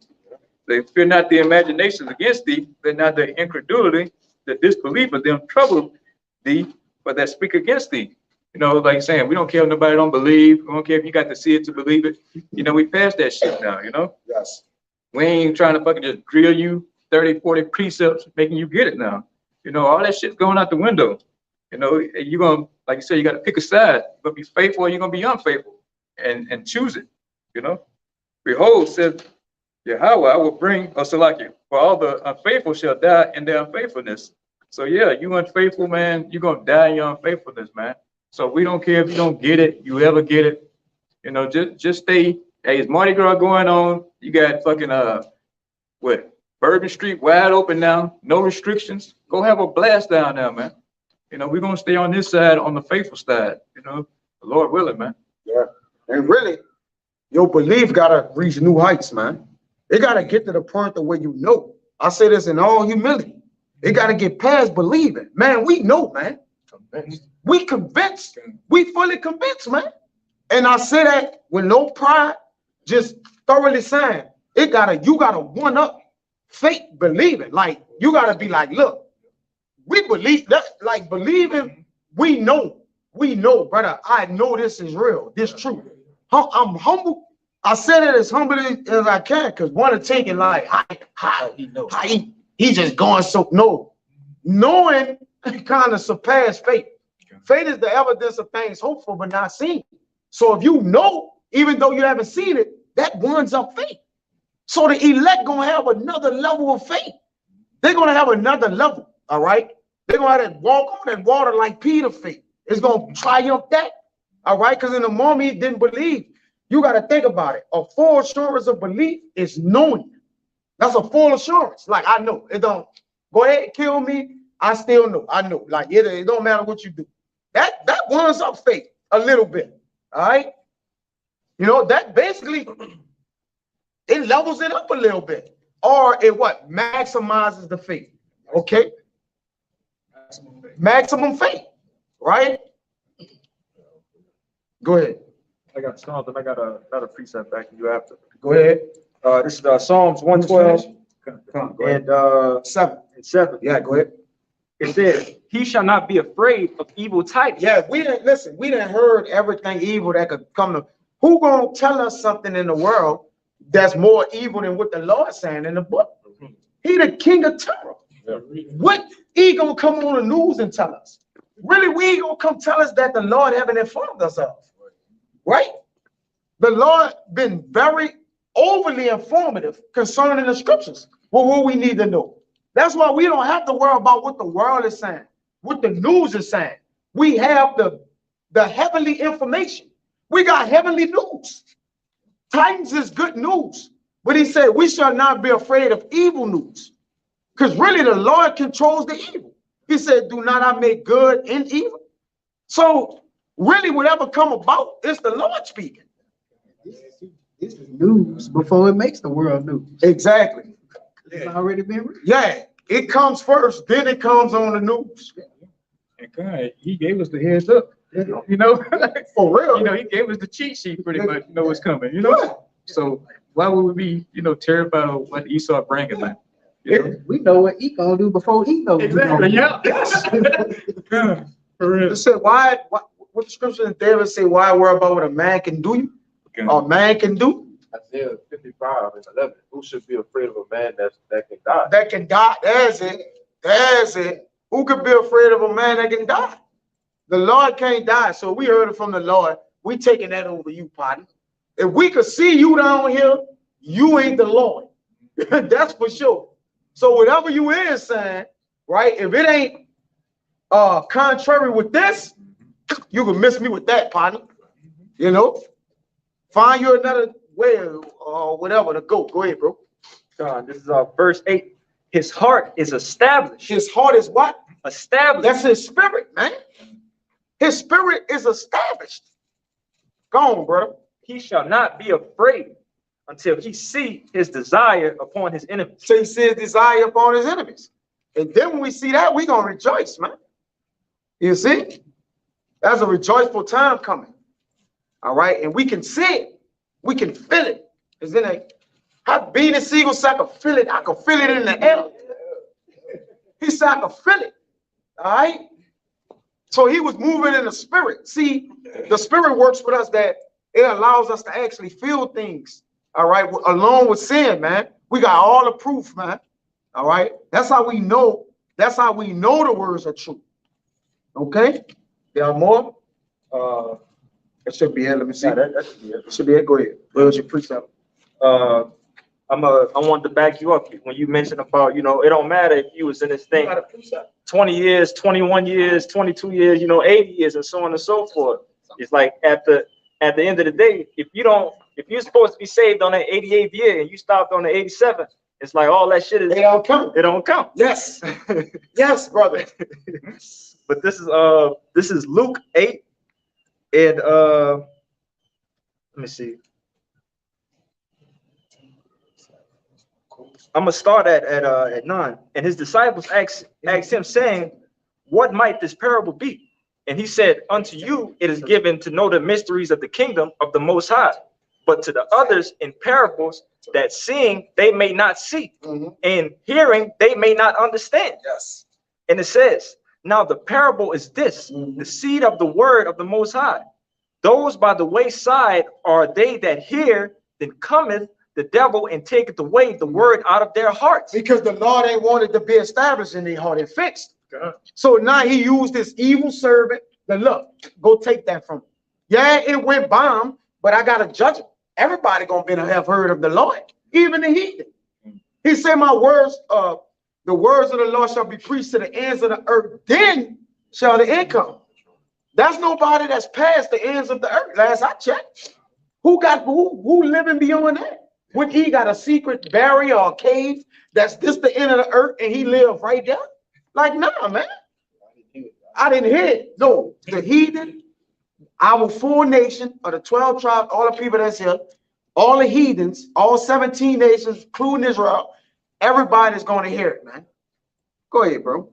They fear not the imaginations against thee, fear not the incredulity, the disbelief of them trouble thee, but that speak against thee. You know, like saying, we don't care if nobody don't believe, we don't care if you got to see it to believe it. You know, we passed that shit now, you know? Yes. We ain't trying to fucking just drill you 30, 40 precepts, making you get it now. You know, all that shit's going out the window. You know, you're gonna, like you said, you gotta pick a side. You're gonna be faithful or you're gonna be unfaithful and choose it, you know? Behold, said Yahweh, I will bring, Salaki, for all the unfaithful shall die in their unfaithfulness. So yeah, you unfaithful, man, you're gonna die in your unfaithfulness, man. So we don't care if you don't get it, you ever get it. You know, just stay. Hey, it's Mardi Gras going on. You got fucking Bourbon Street wide open now, no restrictions. Go have a blast down there, man. You know, we're gonna stay on this side, on the faithful side, you know, the Lord willing, man. Yeah. And really, your belief gotta reach new heights, man. It gotta get to the point of where you know. I say this in all humility. It gotta get past believing. Man, we know, man. We convinced. We fully convinced, man. And I say that with no pride, just thoroughly saying, you gotta one up faith believing. Like, you gotta be like, look, we believe that, like believing, we know, brother. I know this is real, this true. I'm humble. I said it as humbly as I can, because one of taking like, he just going so, no. Knowing kind of surpass faith. Faith is the evidence of things hoped for but not seen. So if you know, even though you haven't seen it, that ones up faith. So the elect gonna have another level of faith. They're gonna have another level, all right? They're gonna have to walk on that water like Peter faith. It's gonna triumph that, all right? Because in the moment he didn't believe, you gotta think about it. A full assurance of belief is knowing. That's a full assurance. Like, I know, it don't, go ahead, kill me, I still know, I know. Like, it don't matter what you do. That ones up faith a little bit, all right? You know, that basically, it levels it up a little bit. Or it what? Maximizes the faith, okay? Maximum faith, right? Go ahead. I got Psalms and I got another precept back to you after. Go ahead. This is Psalms 112 and 7. Yeah, go ahead. It says, he shall not be afraid of evil tidings. Yeah, we didn't heard everything evil that could come to. Who gonna tell us something in the world that's more evil than what the Lord's saying in the book? He the king of terror. Yeah. What he gonna come on the news and tell us? Really, we gonna come tell us that the Lord haven't informed us of, right? The Lord been very overly informative concerning the scriptures. Well, what we need to know. That's why we don't have to worry about what the world is saying. what the news is saying. We have the heavenly information. We got heavenly news. Titans is good news. But he said, we shall not be afraid of evil news. Because really the Lord controls the evil. He said, do not I make good and evil? So really whatever come about, it's the Lord speaking. This is news before it makes the world news. Exactly. It's already been written. Yeah, it comes first, then it comes on the news. And God, he gave us the heads up, you know, For real. you know, he gave us the cheat sheet pretty much, you know what's coming, you know? So why would we be, you know, terrified of what Esau bringing back? You know? We know what he gonna do before he knows. Exactly, yeah. Yeah, for real. It said, what the scripture in David say, why worry about what a man can do you? Or man can do? Isaiah 55:11. Who should be afraid of a man that can die? That can die. There's it. There's it. Who could be afraid of a man that can die? The Lord can't die. So we heard it from the Lord. We taking that over you, party. If we could see you down here, you ain't the Lord. That's for sure. So whatever you is saying, right? If it ain't contrary with this, you can miss me with that, partner. You know? Find you another way or whatever to go. Go ahead, bro. This is verse 8. His heart is established. His heart is what? Established. That's his spirit, man. His spirit is established. Go on, brother. He shall not be afraid until he see his desire upon his enemies. So he sees desire upon his enemies. And then when we see that, we're going to rejoice, man. You see? That's a rejoiceful time coming. All right? And we can see it. We can feel it. It's in a, how being a seagull, so I can feel it. I can feel it in the air. He said, I can feel it. All right? So he was moving in the spirit. See, the spirit works with us that it allows us to actually feel things. All right? Along with sin, man. We got all the proof, man. All right? That's how we know. That's how we know the words are true. Okay? There are more? It should be it. Let me see. That should be it. It should be it. Go ahead. Where's your precept? I wanted to back you up when you mentioned about, you know, it don't matter if you was in this thing 20 years, 21 years, 22 years, you know, 80 years, and so on and so forth. It's like at the end of the day, if you're supposed to be saved on that 88th year and you stopped on the 87th, it's like all that shit is They don't come. it don't count. Yes. Yes, brother. But this is Luke 8 and let me see. I'm gonna start at 9. And his disciples asked him, saying, what might this parable be? And he said, unto you it is given to know the mysteries of the kingdom of the Most High, but to the others in parables, that seeing they may not see, and hearing they may not understand. Yes. And it says, now the parable is this, the seed of the word of the Most High. Those by the wayside are they that hear, then cometh the devil and taketh away the word out of their hearts. Because the Lord ain't wanted to be established in their heart and fixed. God. So now he used this evil servant to look, go take that from him. Yeah, it went bomb, but I gotta judge it. Everybody gonna be to have heard of the Lord, even the heathen. He said, my words, the words of the Lord shall be preached to the ends of the earth, then shall the end come. That's nobody that's past the ends of the earth. Last I checked. Who living beyond that? When he got a secret barrier or cave that's just the end of the earth and he lived right there? Like, nah, man. I didn't hear it. No, the heathen, our full nation of the 12 tribes, all the people that's here, all the heathens, all 17 nations, including Israel, everybody's going to hear it, man. Go ahead, bro.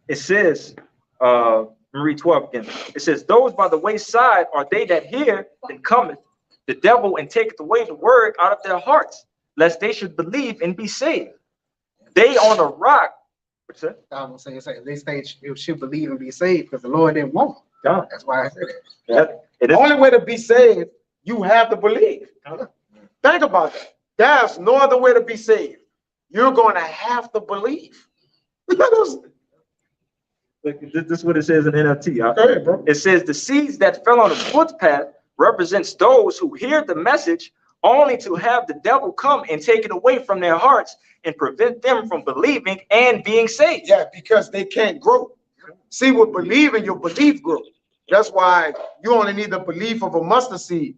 It says, read 12 again. It says, those by the wayside are they that hear, then cometh the devil and taketh away the word out of their hearts, lest they should believe and be saved. They on a rock. What's that? I was saying, at least they should believe and be saved because the Lord didn't want them. God. That's why I said it. Yeah, it The is. only way to be saved, you have to believe. Think about that. There's no other way to be saved. You're going to have to believe. This is what it says in NLT. Go ahead, bro. It says the seeds that fell on the footpath represents those who hear the message only to have the devil come and take it away from their hearts and prevent them from believing and being saved. Yeah, because they can't grow. See, with believing, your belief grow. That's why you only need the belief of a mustard seed.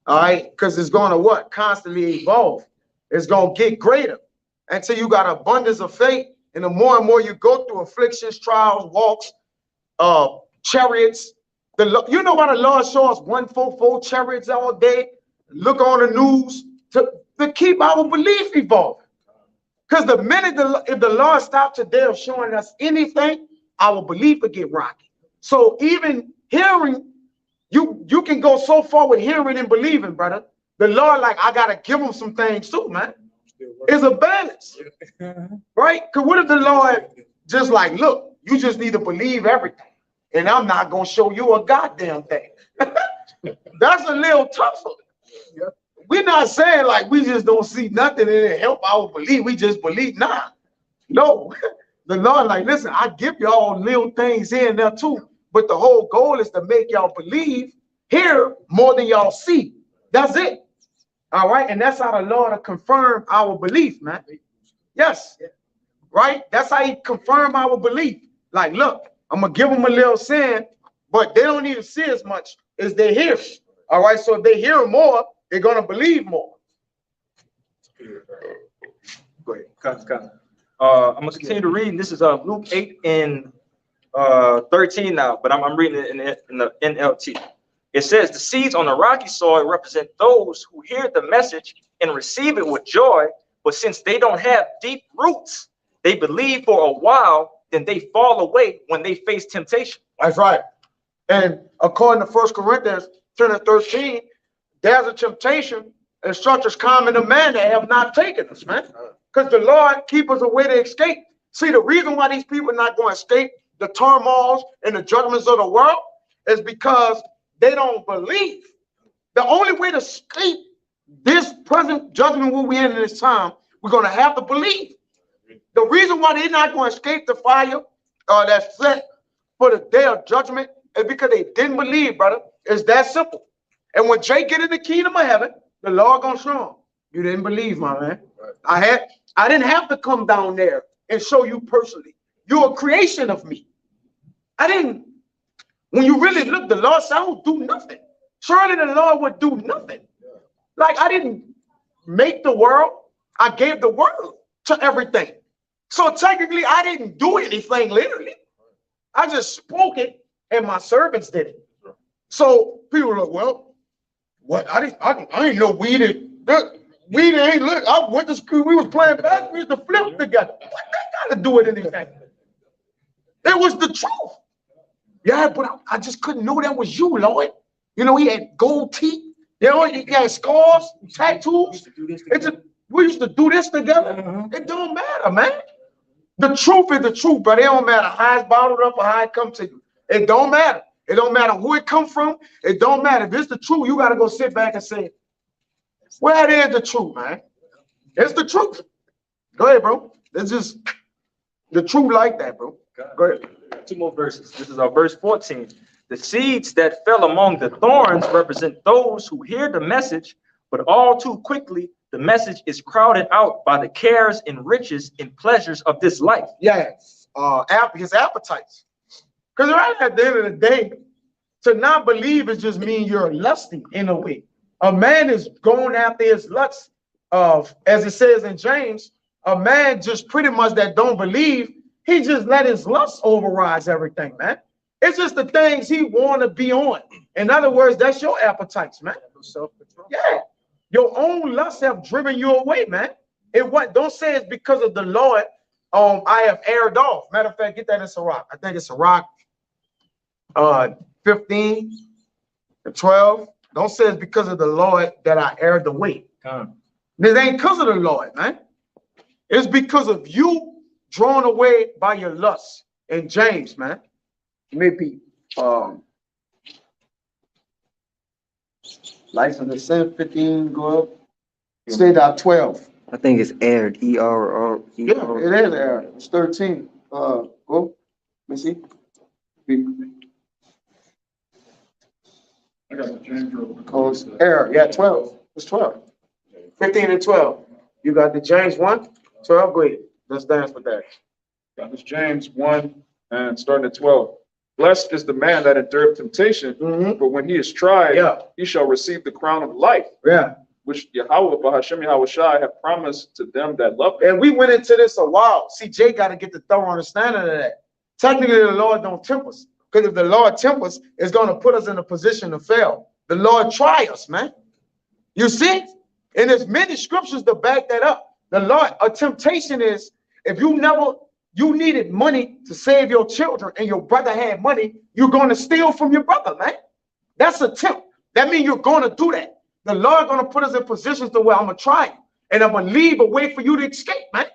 All right, because it's gonna what? Constantly evolve. It's gonna get greater until you got abundance of faith. And the more and more you go through afflictions, trials, walks, chariots, you know why the Lord shows us 144 chariots all day? Look on the news to keep our belief evolving. Because the minute if the Lord stops today of showing us anything, our belief will get rocky. So even hearing, you can go so far with hearing and believing, brother. The Lord, like, I gotta give them some things too, man. It's a balance, right? Because what if the Lord just like, look, you just need to believe everything, and I'm not gonna show you a goddamn thing. That's a little tougher. We're not saying like we just don't see nothing and it help our belief. We just believe. Nah, no. The Lord like, listen, I give y'all little things here and there too, but the whole goal is to make y'all believe here more than y'all see. That's it. All right, and that's how the Lord will confirm our belief, man. Yes, right? That's how he confirm our belief. Like, look, I'm gonna give them a little sin, but they don't need to see as much as they hear. All right, so if they hear more, they're gonna believe more. Go ahead. I'm gonna continue to read. This is Luke 8 and 13 now, but I'm reading it in the NLT. It says the seeds on the rocky soil represent those who hear the message and receive it with joy, but since they don't have deep roots, they believe for a while, then they fall away when they face temptation. That's right. And according to 1 Corinthians 10 and 13, there's a temptation and structures common to man that have not taken us, man. Because the Lord keep us a way to escape. See, the reason why these people are not going to escape the turmoils and the judgments of the world is because they don't believe. The only way to escape this present judgment where we're in this time, we're going to have to believe. The reason why they're not going to escape the fire that's set for the day of judgment is because they didn't believe, brother. It's that simple. And when Jay get in the kingdom of heaven, the Lord gonna show him, you didn't believe, my man. I didn't have to come down there and show you personally. You're a creation of me. I didn't. When you really look, the Lord said, I won't do nothing. Surely the Lord would do nothing. Like, I didn't make the world. I gave the world to everything. So technically, I didn't do anything literally. I just spoke it and my servants did it. So people are like, well, what? I didn't know weed ain't look. I went to school, we was playing basketball, we used to flip together. What that got to do with anything? It was the truth. Yeah, but I just couldn't know that was you, Lord. You know, he had gold teeth. You know, he had scars, tattoos. We used to do this together. It don't matter, man. The truth is the truth, but it don't matter how it's bottled up or how it comes to you. It don't matter. It don't matter who it come from. It don't matter. If it's the truth, you got to go sit back and say, well, it is the truth, man. It's the truth. Go ahead, bro. It's just the truth like that, bro. Go ahead. 2 more verses. This is verse 14. The seeds that fell among the thorns represent those who hear the message, but all too quickly, the message is crowded out by the cares and riches and pleasures of this life. Yes, his appetites. Because right at the end of the day, to not believe is just mean you're lusty in a way. A man is going after his lust of, as it says in James, a man just pretty much that don't believe, he just let his lust override everything, man. It's just the things he want to be on. In other words, that's your appetites, man. Yeah. Your own lusts have driven you away, man. Don't say it's because of the Lord. I have aired off. Matter of fact, get that in Sirach. I think it's Sirach 15 and 12. Don't say it's because of the Lord that I aired away. This ain't because of the Lord, man. It's because of you drawn away by your lust. In James, man. Maybe license to sin 15 go up. Stay down 12. I think it's aired. E-R-R. Yeah, it is aired. It's 13. Go. Let me see. I got the James Road. Oh, it's aired. Yeah, 12. It's 12. 15 and 12. You got the James 1, 12. Go ahead. Let's dance with that. Got this James 1, and starting at 12. Blessed is the man that endureth temptation, Mhm. but when he is tried, Yeah. he shall receive the crown of life, Yeah. which Yahweh, Bahashem Yahweh Shai, have promised to them that love him. And we went into this a while. See, Jay got to get the thorough understanding of that. Technically, the Lord don't tempt us. Because if the Lord tempt us, it's going to put us in a position to fail. The Lord try us, man. You see? And there's many scriptures to back that up. The Lord, a temptation is if you needed money to save your children and your brother had money, you're going to steal from your brother, man. That's a tempt. That means you're going to do that. The Lord going to put us in positions to where I'm going to try you. And I'm going to leave a way for you to escape, man.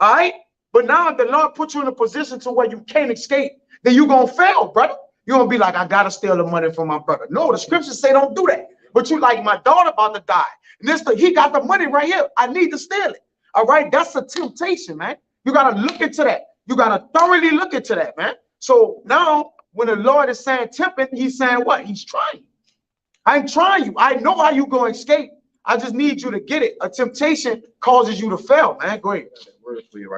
All right? But now if the Lord puts you in a position to where you can't escape, then you're going to fail, brother. You're going to be like, I got to steal the money from my brother. No, the scriptures say don't do that. But you like, my daughter about to die. And he got the money right here. I need to steal it. All right? That's a temptation, man. You got to look into that. You got to thoroughly look into that, man. So now when the Lord is saying tempting, he's saying what? He's trying. I'm trying you. I know how you going to escape. I just need you to get it. A temptation causes you to fail, man. Go ahead.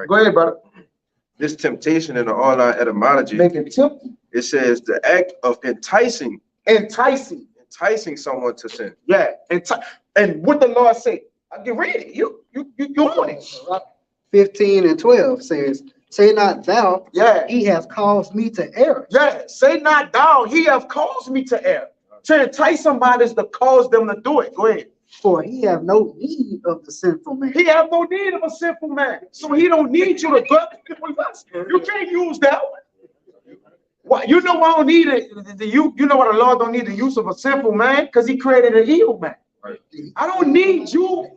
Go ahead, brother. This temptation in the all-out etymology, Making tempt. it says the act of enticing someone to sin. Yeah. And what the Lord say? I can read it. You on it. 15 and 12 says, say not thou, Yeah. he has caused me to err. Yeah. Say not thou, he have caused me to err. To entice somebody is to cause them to do it. Go ahead. For he have no need of the sinful man. He have no need of a sinful man. So he don't need you to go. You can't use that one. Why? You know I don't need it. You know what the Lord don't need the use of a sinful man? Because he created an evil man. Right. I don't need you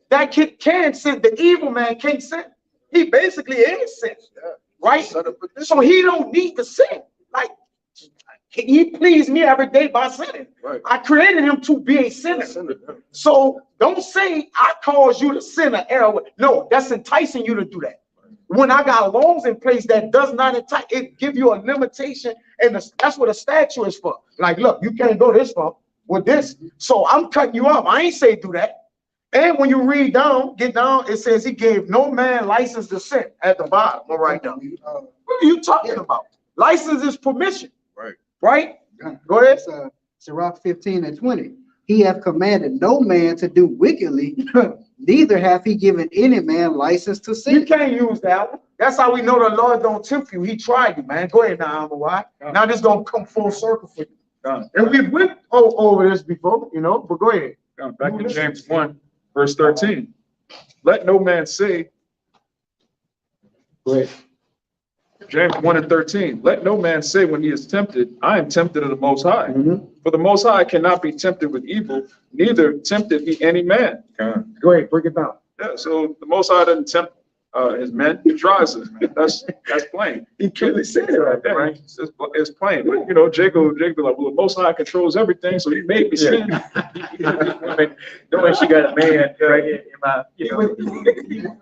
that can sin. The evil man can't sin. He basically is sin. Right? So he don't need to sin. Like, he pleased me every day by sinning. Right. I created him to be a sinner. So don't say I caused you to sin or error. No, that's enticing you to do that. When I got laws in place that does not entice, it give you a limitation, and that's what a statute is for. Like, look, you can't go this far with this. So I'm cutting you off. I ain't say do that. And when you read down, get down, it says he gave no man license to sin at the bottom. All right, now. What are you talking about? License is permission. Right. Right? Go ahead. Sirach 15 and 20. He hath commanded no man to do wickedly, neither hath he given any man license to You sin. can't use that one. That's how we know the Lord don't tempt you. He tried you, man. Go ahead now, why? Now this gonna come full circle for you. And we went over this before, but go ahead. Back in James 1, verse 13. Let no man say, Go ahead. James 1 and 13, let no man say when he is tempted, I am tempted of the Most High. For the Most High cannot be tempted with evil, neither tempted he any man. Go ahead, break it down. Yeah, so the Most High doesn't tempt his men, he tries us. That's plain. He clearly said it right there. Right? It's plain. But Jacob like, well, the Most High controls everything, so he made me sin. Knowing she got a man right here in my,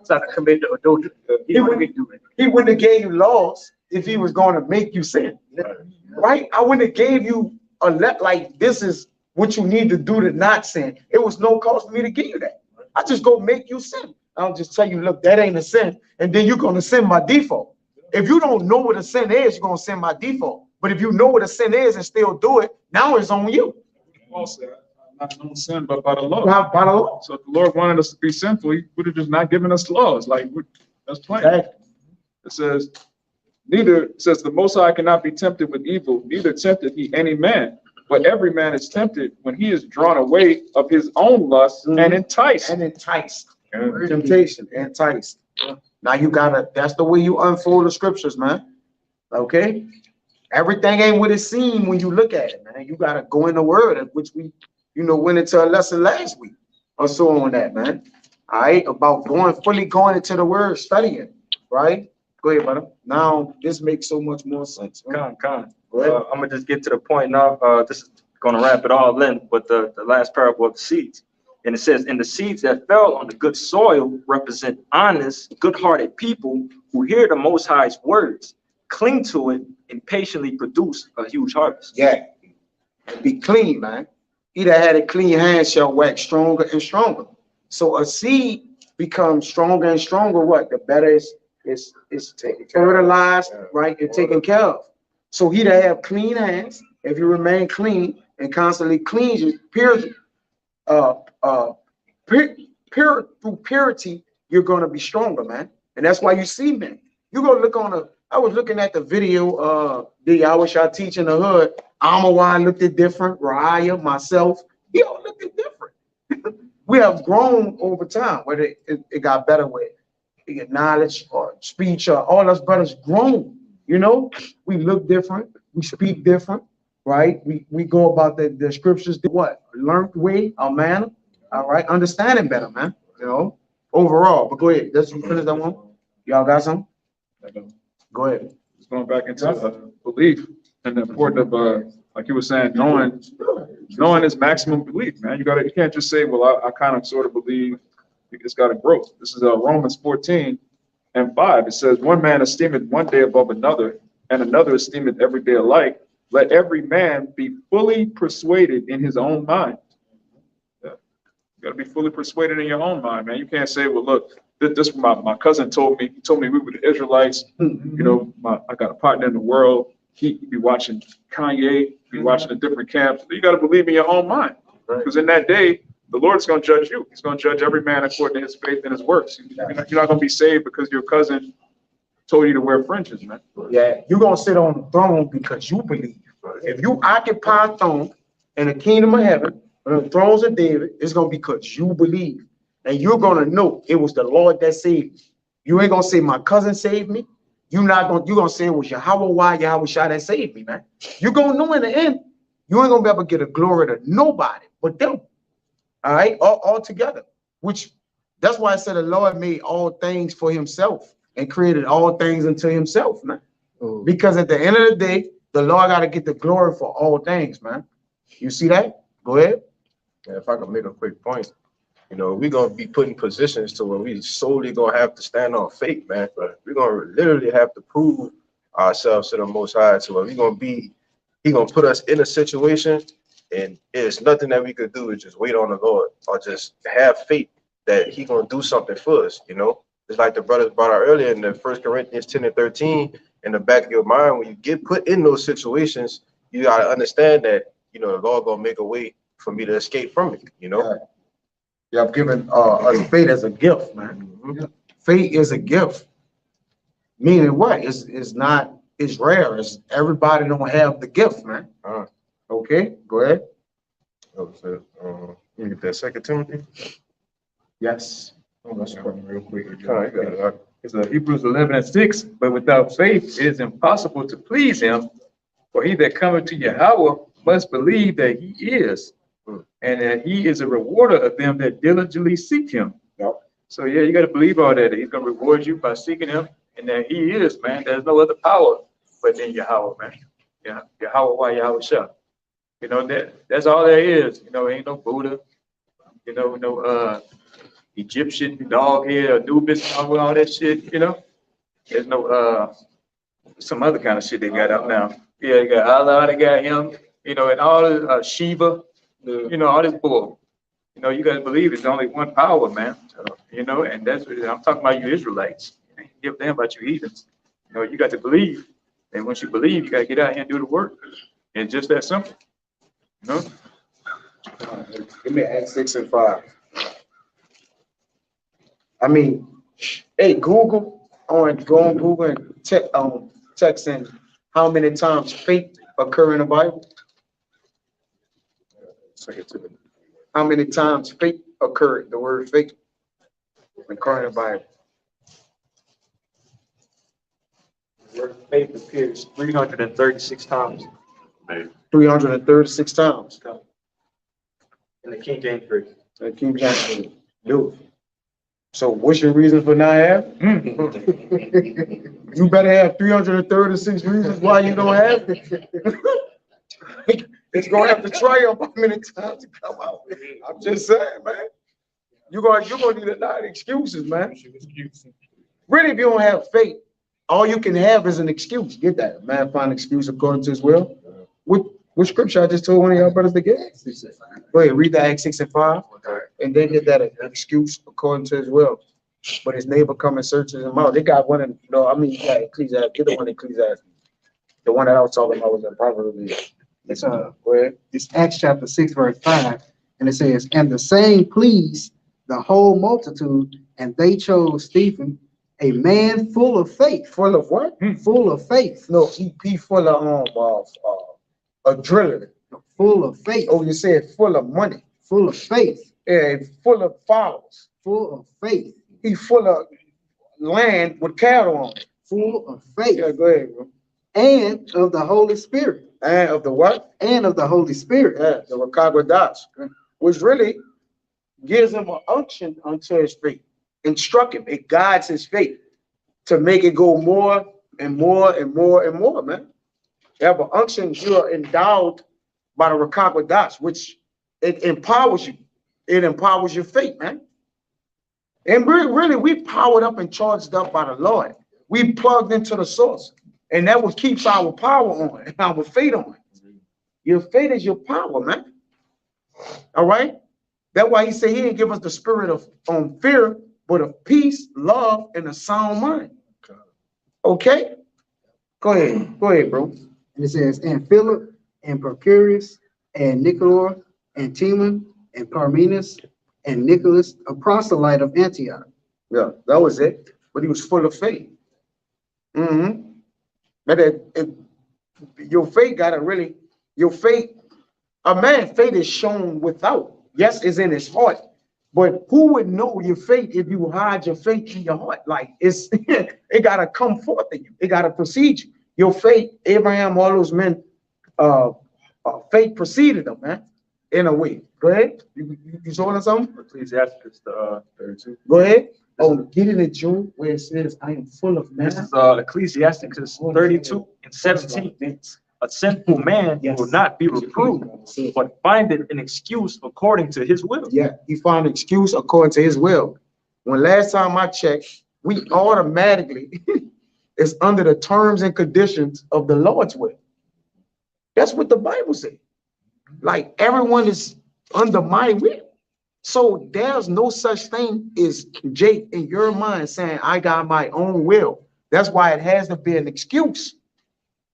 trying to commit the adultery. He wouldn't do it. He wouldn't have gave you laws if he was going to make you sin. Right? I wouldn't have gave you like this is what you need to do to not sin. It was no cost for me to give you that. I just go make you sin. I'll just tell you, look, that ain't a sin. And then you're going to sin by default. If you don't know what a sin is, you're going to sin by default. But if you know what a sin is and still do it, now it's on you. Paul said, not known sin, but by the law. Not by the law. So if the Lord wanted us to be sinful, he would have just not given us the laws. Like, that's plain. Exactly. It says, the Most High cannot be tempted with evil, neither tempted he any man. But every man is tempted when he is drawn away of his own lust and enticed. And enticed. Temptation, enticed. Now you gotta, that's the way you unfold the scriptures, man. Okay? Everything ain't what it seems when you look at it, man. You gotta go in the word, which we, went into a lesson last week or so on that, man. All right, about fully going into the word, studying, right? Go ahead, brother. Now this makes so much more sense. Con. Go ahead. I'm gonna just get to the point now. This is gonna wrap it all in with the last parable of the seeds. And it says, and the seeds that fell on the good soil represent honest, good-hearted people who hear the Most High's words, cling to it, and patiently produce a huge harvest. Yeah. Be clean, man. He that had a clean hand shall wax stronger and stronger. So a seed becomes stronger and stronger. What? The better it's Taken care of. fertilized, Yeah. right, and taken care of. So he that have clean hands, if you remain clean and constantly cleanse your purity, through purity, you're gonna be stronger, man. And that's why you see, man. You go look on I was looking at the video, I wish I teach in the hood. Amawai looked at different, Raya, myself, we all looked at different. We have grown over time, whether it got better with knowledge or speech, or all us brothers grown, you know, we look different, we speak different, right? We go about the scriptures, what? Learned way, our manner, all right, understanding better, man, you know, overall. But go ahead, let's finish that one. Y'all got some? Go ahead. It's going back into belief and the importance of, like you were saying, knowing is maximum belief, man. You can't just say, well, I kind of sort of believe. It's got to grow. This is Romans 14:5. It says, one man esteemeth one day above another, and another esteemeth every day alike. Let every man be fully persuaded in his own mind. Yeah. You got to be fully persuaded in your own mind, man. You can't say, well, look, this my cousin told me. He told me we were the Israelites. You know, I got a partner in the world. He be watching Kanye, be watching the different camps. You got to believe in your own mind, because in that day, the Lord's going to judge you. He's going to judge every man according to his faith and his works. You're not going to be saved because your cousin told you to wear fringes, man. Yeah, you're going to sit on the throne because you believe. If you occupy a throne in the kingdom of heaven, the thrones of David, it's going to be because you believe. And you're going to know it was the Lord that saved you. You ain't going to say, my cousin saved me. You're going to say it was Yahweh that saved me, man. You're going to know in the end, you ain't going to be able to get a glory to nobody but them. All right, all together, which that's why I said the Lord made all things for himself and created all things unto himself, man. Because at the end of the day, the Lord got to get the glory for all things, man. You see that? Go ahead. And if I could make a quick point, you know, we're going to be put in positions to where we solely going to have to stand on faith, man. But we're going to literally have to prove ourselves to the Most High. So we're going to be, He going to put us in a situation, and it's nothing that we could do is just wait on the Lord or just have faith that He gonna do something for us, you know? It's like the brothers brought out earlier in the 1 Corinthians 10:13, in the back of your mind, when you get put in those situations, you gotta understand that, you know, the Lord gonna make a way for me to escape from it, you know? Yeah, I've given us faith as a gift, man. Faith is a gift. Meaning what? It's rare. It's everybody don't have the gift, man. Okay, go ahead. You get that 2 Timothy? Yes. That's real quick. It's Hebrews 11:6. But without faith, it is impossible to please Him. For he that cometh to Yahweh must believe that He is, and that He is a rewarder of them that diligently seek Him. Yep. So yeah, you got to believe all that. He's gonna reward you by seeking Him, and that He is, man. There's no other power but in Yahweh, man. Yeah, Yahweh Shah. You know, that's all there is. You know, ain't no Buddha, you know, no Egyptian dog head, Anubis, all that shit, you know. There's no some other kind of shit they got out now. Yeah, they got Allah, they got him, you know, and all the Shiva, you know, all this bull. You know, you gotta believe there's only one power, man. You know, and that's what I'm talking about, you Israelites. You ain't give a damn about you heathens. You know, you got to believe. And once you believe, you gotta get out here and do the work. It's just that simple. No. Give me Acts 6:5. I mean, hey, Google, go on Google and text in how many times faith occur in the Bible. How many times faith occurred, the word faith occur in the Bible. The word faith appears 336 times. 336 times. In the King James Version. King James. Do. So what's your reason for not having? You better have 336 reasons why you don't have it. It's gonna have to triumph how many times to come out. I'm just saying, man. You're gonna need a lot of excuses, man. Really, if you don't have faith, all you can have is an excuse. Get that? Man, find an excuse according to his will. What scripture I just told one of y'all brothers to get? Go ahead, read the Acts 6:5, and then get that an excuse according to his will. but his neighbor come and searches him out. They got one in, no, I mean, yeah, Ecclesiastes, get the one in Ecclesiastes. The one that I was talking about was in Proverbs. It's, Go ahead. it's Acts chapter 6, verse 5, and it says, and the saying pleased the whole multitude, and they chose Stephen, a man full of faith. Full of what? Full of faith. No, he full of adrenaline. Full of faith. Oh, you said full of money. Full of faith. Yeah, full of followers. Full of faith. He full of land with cattle on it. Full of faith. Yeah, go ahead, bro. And of the Holy Spirit. And of the what? And of the Holy Spirit. Yeah, the Rakagodas, which really gives him an unction unto his faith. Instruct him. It guides his faith to make it go more and more and more and more, man. You have an unction, you are endowed by the Rakagodas, which it empowers you. It empowers your faith, man. And really, we powered up and charged up by the Lord. We plugged into the source. And that what keeps our power on and our faith on. Your faith is your power, man. All right? That's why he said he didn't give us the spirit of fear, but of peace, love, and a sound mind. Okay? Go ahead, bro. And it says, and Philip, and Procurus, and Nicanor, and Timon, and Parmenas, and Nicholas, a proselyte of Antioch. Yeah, that was it. But he was full of faith. But your faith gotta really, your faith, a man's faith is shown without. Yes, it's in his heart. But who would know your faith if you hide your faith in your heart? Like it's it gotta come forth in you. It gotta precede you. Your faith, Abraham, all those men, faith preceded them, man. In a way. Go ahead. You showing us something? Ecclesiastes 32. Go ahead. Oh, get in the June where it says, I am full of This man. is Ecclesiastes 32 and 17. A sinful man will not be reproved, but findeth an excuse according to his will. Yeah, he found an excuse according to his will. When last time I checked, we automatically is under the terms and conditions of the Lord's will. That's what the Bible says. Like everyone is under my will. So there's no such thing as Jake in your mind saying, I got my own will. That's why it has to be an excuse.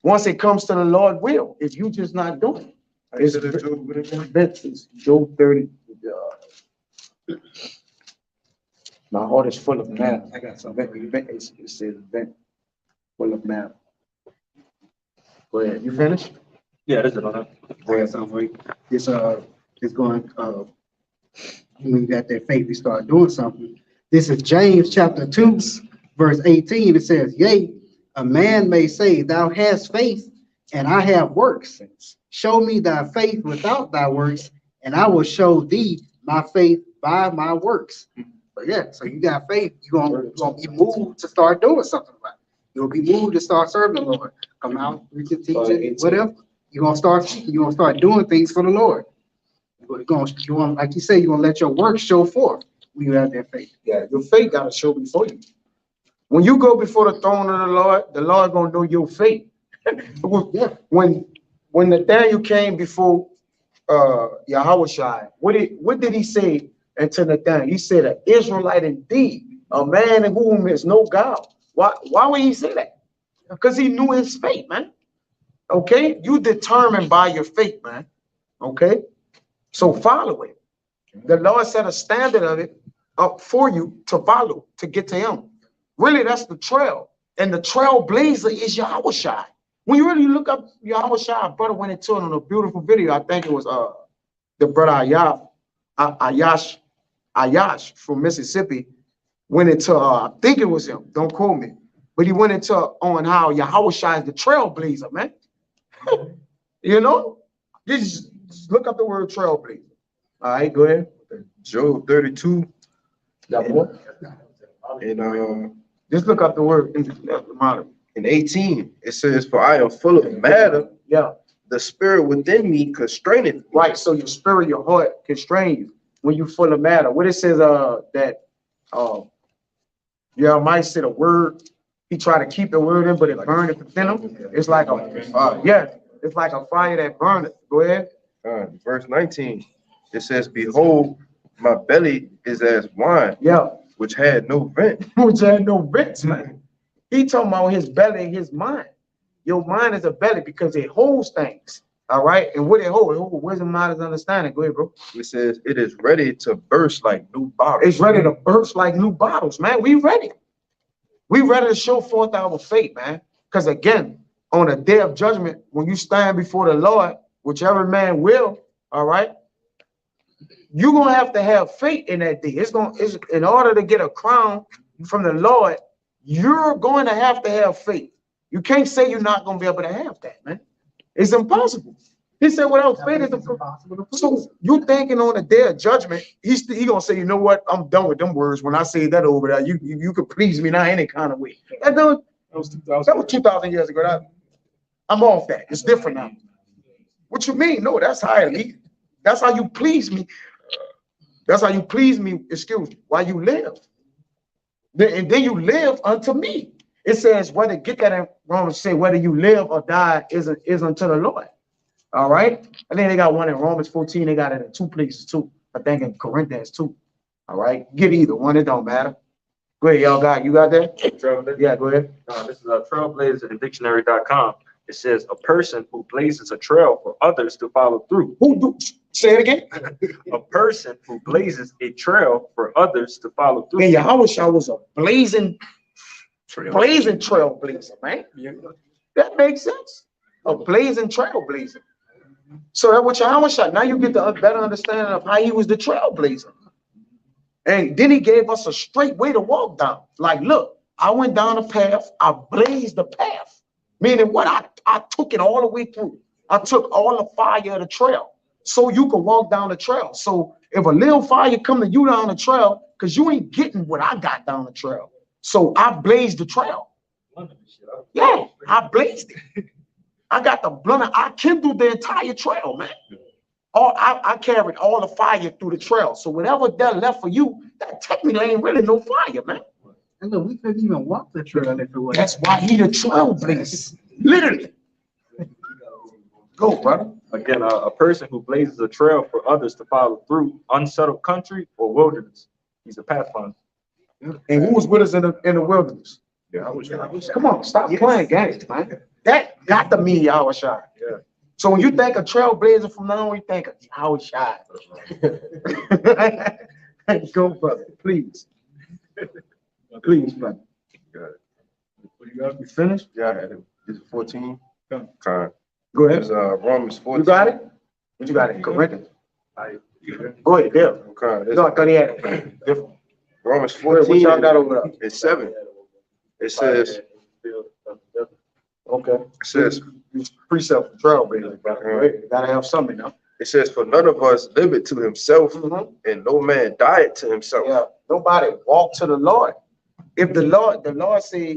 Once it comes to the Lord will, if you just not doing it. It's Job 30. My heart is full of math. I got some it says event full of math. Go ahead. You finished? Yeah, this is on that. Go ahead, something. It's going, when you got that faith, you start doing something. This is James chapter 2, verse 18. It says, yea, a man may say, thou hast faith, and I have works. Show me thy faith without thy works, and I will show thee my faith by my works. But yeah, so you got faith, you're gonna be moved to start doing something about it. You'll be moved to start serving the Lord. Come out, read your teaching, whatever. You're gonna start doing things for the Lord. You want, like you say, you're gonna let your work show forth when you have that faith. Yeah, your faith gotta show before you. When you go before the throne of the Lord gonna know your faith. When Nathaniel came before Yahushua, what did he say unto Nathaniel? He said, an Israelite indeed, a man in whom is no God. Why would he say that? Because he knew his faith, man. Okay, you determined by your faith, man. Okay, so follow it. The Lord set a standard of it up for you to follow to get to him. Really, that's the trail, and the trailblazer is Yahushua. When you really look up Yahushua, brother went into it on a beautiful video. I think it was the brother Ayash from Mississippi went into I think it was him. Don't quote me, but he went into on how Yahushua is the trailblazer, man. You know, just look up the word trailblazer. All right, go ahead. Job 32 and just look up the word in 18. It says, for I am full of matter. Yeah. The spirit within me constraineth. Right. So your spirit, your heart constrain you when you full of matter. What it says that might say the word. He try to keep the word in, but it burneth within him. It's like it's like a fire that burneth. Go ahead. Verse 19. It says, behold, my belly is as wine. Yeah. which had no vent. Which had no vents, man. He talking about his belly and his mind. Your mind is a belly because it holds things. All right. And what it holds, wisdom, knowledge, understanding. Go ahead, bro. It says it is ready to burst like new bottles. It's ready to burst like new bottles, man. We ready. We ready to show forth our faith, man. Because again, on the day of judgment, when you stand before the Lord, whichever man will, all right, you're gonna have faith in that day. It's in order to get a crown from the Lord, you're going to have faith. You can't say you're not gonna be able to have that, man. It's impossible. He said, without faith, it's impossible. So you thinking on the day of judgment, he gonna say, you know what? I'm done with them words. When I say that over there, you could please me now any kind of way. That was 2,000 years ago. I'm off that. It's different now. What you mean? No, that's how I lead. That's how you please me. That's how you please me, excuse me, while you live. And then you live unto me. It says, whether, get that in Romans, say whether you live or die is unto the Lord. All right. And then they got one in Romans 14. They got it in 2 places too. I think in Corinthians too. All right. Get either one. It don't matter. Go ahead, y'all. You got that? Yeah, go ahead. This is Trailblazer at dictionary.com. It says a person who blazes a trail for others to follow through. Say it again. A person who blazes a trail for others to follow through. And Yahushua was a blazing trailblazer, man. That makes sense. A blazing trailblazer. So that what Yahushua, now you get the better understanding of how he was the trailblazer. And then he gave us a straight way to walk down. Like, look, I went down a path, I blazed the path. Meaning what? I took it all the way through. I took all the fire of the trail so you can walk down the trail. So if a little fire come to you down the trail, because you ain't getting what I got down the trail. So I blazed the trail. Yeah, I blazed it. I got the blunt. I kindled the entire trail, man. I carried all the fire through the trail. So whatever that left for you, that technically ain't really no fire, man. And look, we couldn't even walk the trail if it was. That's why he the trailblazer. Literally. Go, brother. Again, a person who blazes a trail for others to follow through unsettled country or wilderness. He's a pathfinder. And who was with us in the wilderness? Yeah, Come on, stop playing games, man. That got to mean Yahushua. Yeah. So when you think of trailblazer from now on, you think of Yahushua. Go, brother, please. Please, brother. You finished? Yeah, I had it. Is it 14? Okay. Go ahead. It's Romans 14. You got it? What you got it? Correct. Go ahead, Bill. Okay. No, I thought he had it. Different. Romans What 14. y'all got over there? It's 7. It says, Okay. it says, Precept for trailblazer, brother. You gotta have something now. it says, for none of us liveth to himself, and no man died to himself. Yeah, nobody walked to the Lord. If the Lord say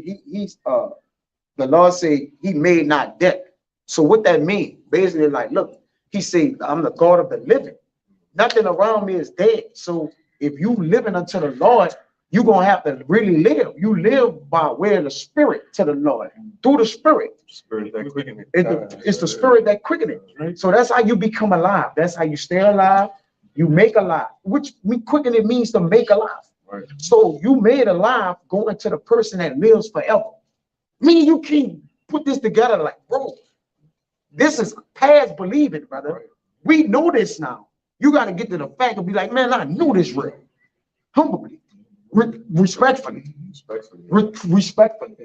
the Lord say he made not death. So what that mean? Basically, like, look, he said, I'm the God of the living. Nothing around me is dead. So if you living unto the Lord, you're gonna have to really live. You live by way of the spirit to the Lord. Through the spirit. Spirit that quickeneth. It's the spirit that quickeneth. Right? So that's how you become alive. That's how you stay alive. You make alive. Which quicken it means to make alive. Right. So you made alive going to the person that lives forever. Meaning you can't put this together like, bro, this is past believing, brother. Right. We know this now. You got to get to the fact and be like, man, I knew this real. Humbly, respectfully. Respectfully.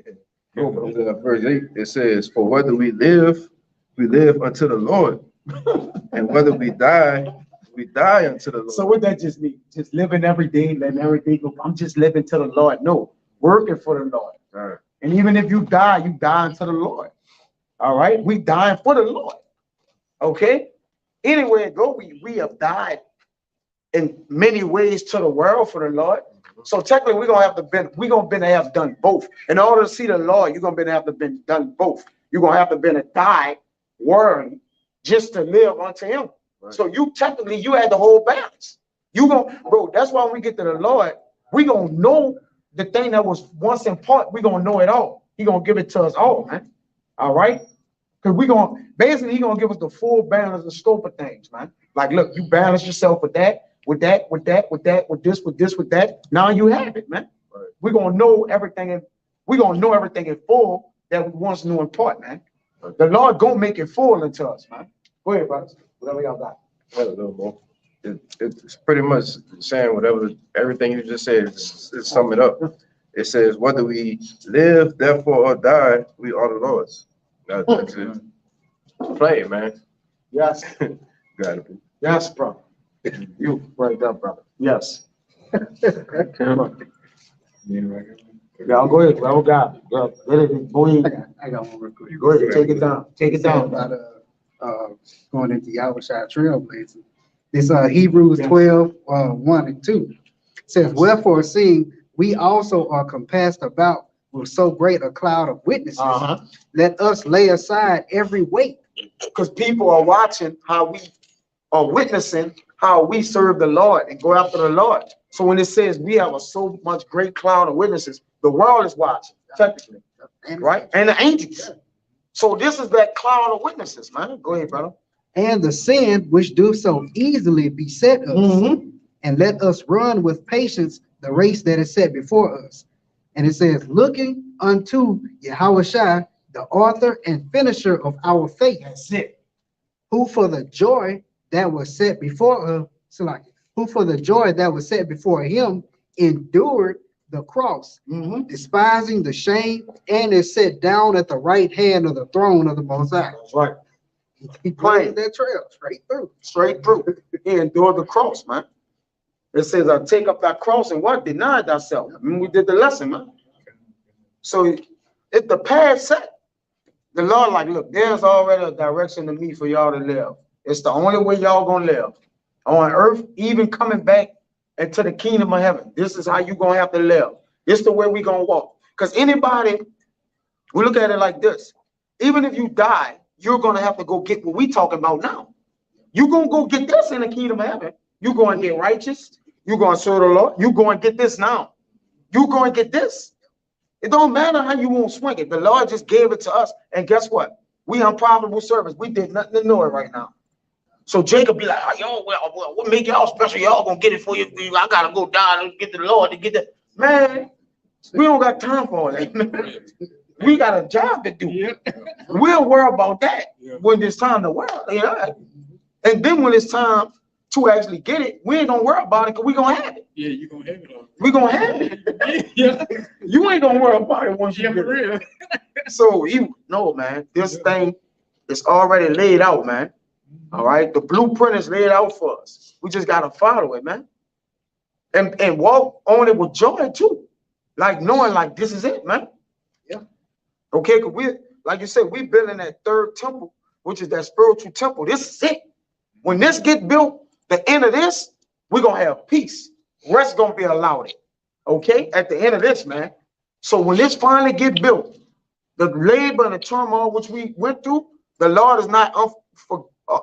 Verse 8, it says, for whether we live unto the Lord, and whether we die unto the Lord. So what that just mean? Just living every day, letting everything go. I'm just living to the Lord. No, working for the Lord. Right. And even if you die unto the Lord. All right, we dying for the Lord. Okay. Anywhere it go, we have died in many ways to the world for the Lord. So technically, we're gonna have done both. In order to see the Lord, you're gonna have to been done both. You're gonna have to been a die worldly just to live unto Him. Right. So you had the whole balance. Bro. That's why when we get to the Lord, we gonna know the thing that was once in part. We gonna know it all. He gonna give it to us all, man. All right. Because He gonna give us the full balance and scope of things, man. Like, look, you balance yourself with that. with that, with that, with that, with this, with that. Now you have it, man. We're gonna know everything in full that we once knew in part, man. The Lord gonna make it full into us, man. Go ahead, brothers. Whatever y'all got. I don't know, bro. It's pretty much saying whatever, everything you just said, is sum it up. It says, whether we live, therefore, or die, we are the Lord's. That's it. Play it, man. Yes, Gotta be. yes, brother. You right there, brother. Yes. Yeah, go ahead, brother. God. Go ahead. I got one real quick. Go ahead, take it down. Take it down. About, going into Yahushua Trailblazer. This, Hebrews 12, 1 and 2 says, wherefore seeing we also are compassed about with so great a cloud of witnesses, let us lay aside every weight. Because people are watching how we are witnessing how we serve the Lord and go after the Lord. So when it says we have so much great cloud of witnesses, the world is watching, technically, right? And the angels. So this is that cloud of witnesses, man. Go ahead, brother. And the sin which do so easily beset us, and let us run with patience the race that is set before us. And it says, looking unto Yahushua, the author and finisher of our faith. That's it. Who for the joy that was set before who for the joy that was set before him endured the cross, despising the shame, and is set down at the right hand of the throne of the Most High. That's right. He played that trail straight through. Straight through. He endured the cross, man. It says, I take up that cross and what? Deny thyself. I mean, we did the lesson, man. So it's the path set. The Lord, like, look, there's already a direction to me for y'all to live. It's the only way y'all gonna live on earth, even coming back into the kingdom of heaven. This is how you gonna have to live. This is the way we gonna walk. Because anybody, we look at it like this. Even if you die, you're gonna have to go get what we talking about now. You're gonna go get this in the kingdom of heaven. You're going to get righteous. You're going to serve the Lord. You're going to get this now. You're going to get this. It don't matter how you won't swing it. The Lord just gave it to us. And guess what? We unprofitable servants. We did nothing to know it right now. So Jacob be like, oh, y'all, well, what make y'all special? Y'all gonna get it for you. I gotta go down and get the Lord to get that. Man, we don't got time for all that. Man. We got a job to do. We'll worry about that when it's time to work. You know? And then when it's time to actually get it, we ain't gonna worry about it because we gonna have it. Yeah, you gonna have it all. We gonna have it. Yeah. You ain't gonna worry about it once you get it. So you know, man, this thing is already laid out, man. All right, the blueprint is laid out for us. We just gotta follow it, man, and walk on it with joy too, like knowing like this is it, man. Yeah. Okay, cause we, like you said, we building that third temple, which is that spiritual temple. This is it. When this get built, the end of this, we're gonna have peace. Rest gonna be allowed. Okay, at the end of this, man. So when this finally get built, the labor and the turmoil which we went through, the Lord is not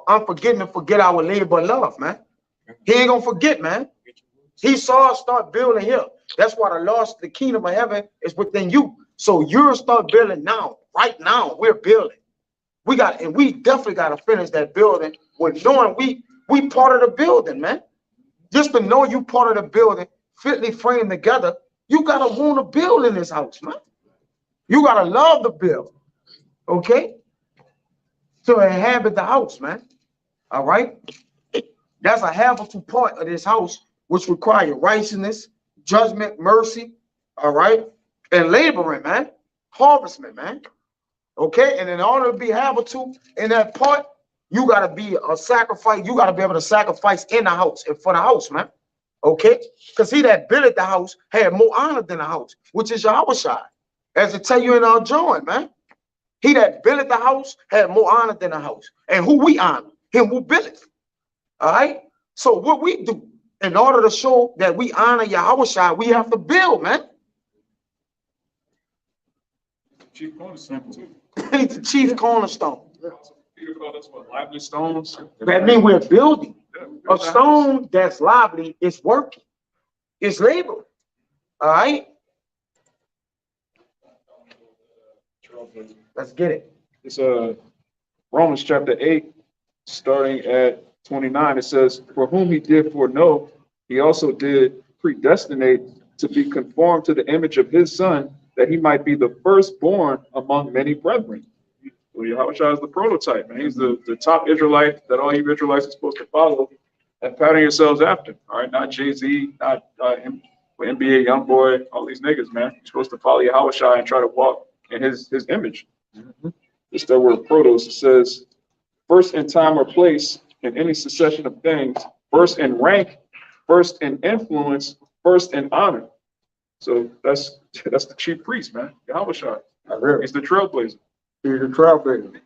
unforgiving to forget our labor and love, man. He ain't gonna forget, man. He saw us start building here. That's why the Lord, the kingdom of heaven is within you. So you'll start building now. Right now, we're building. We definitely got to finish that building with knowing we part of the building, man. Just to know you part of the building, fitly framed together, you got to want to build in this house, man. You got to love the build, okay? To inhabit the house, man. All right? That's a habitable part of this house, which require righteousness, judgment, mercy, all right? And laboring, man. Harvestment, man. Okay? And in order to be habitable in that part, you got to be a sacrifice. You got to be able to sacrifice in the house and for the house, man. Okay? Because he that built the house had more honor than the house, which is Yahushua. As it tell you in our John, man. He that built the house had more honor than the house. And who we honor? Him who built it. All right? So what we do, in order to show that we honor Yahushua, we have to build, man. Chief cornerstone too. He's the chief cornerstone. Peter called us what, lively stones? That means we're building. A stone that's lively is working. It's labor. All right? Let's get it. It's Romans chapter 8, starting at 29, it says, for whom he did foreknow, he also did predestinate to be conformed to the image of his son, that he might be the firstborn among many brethren. Well, Yahushua is the prototype, man. He's the top Israelite that all you Israelites are supposed to follow and pattern yourselves after. All right, not Jay-Z, not NBA Youngboy, all these niggas, man. You're supposed to follow Yahushua and try to walk in his image. It's that word protos. It says, first in time or place in any succession of things, first in rank, first in influence, first in honor. So that's the chief priest, man. Yahushua. He's the trailblazer. He's the trailblazer.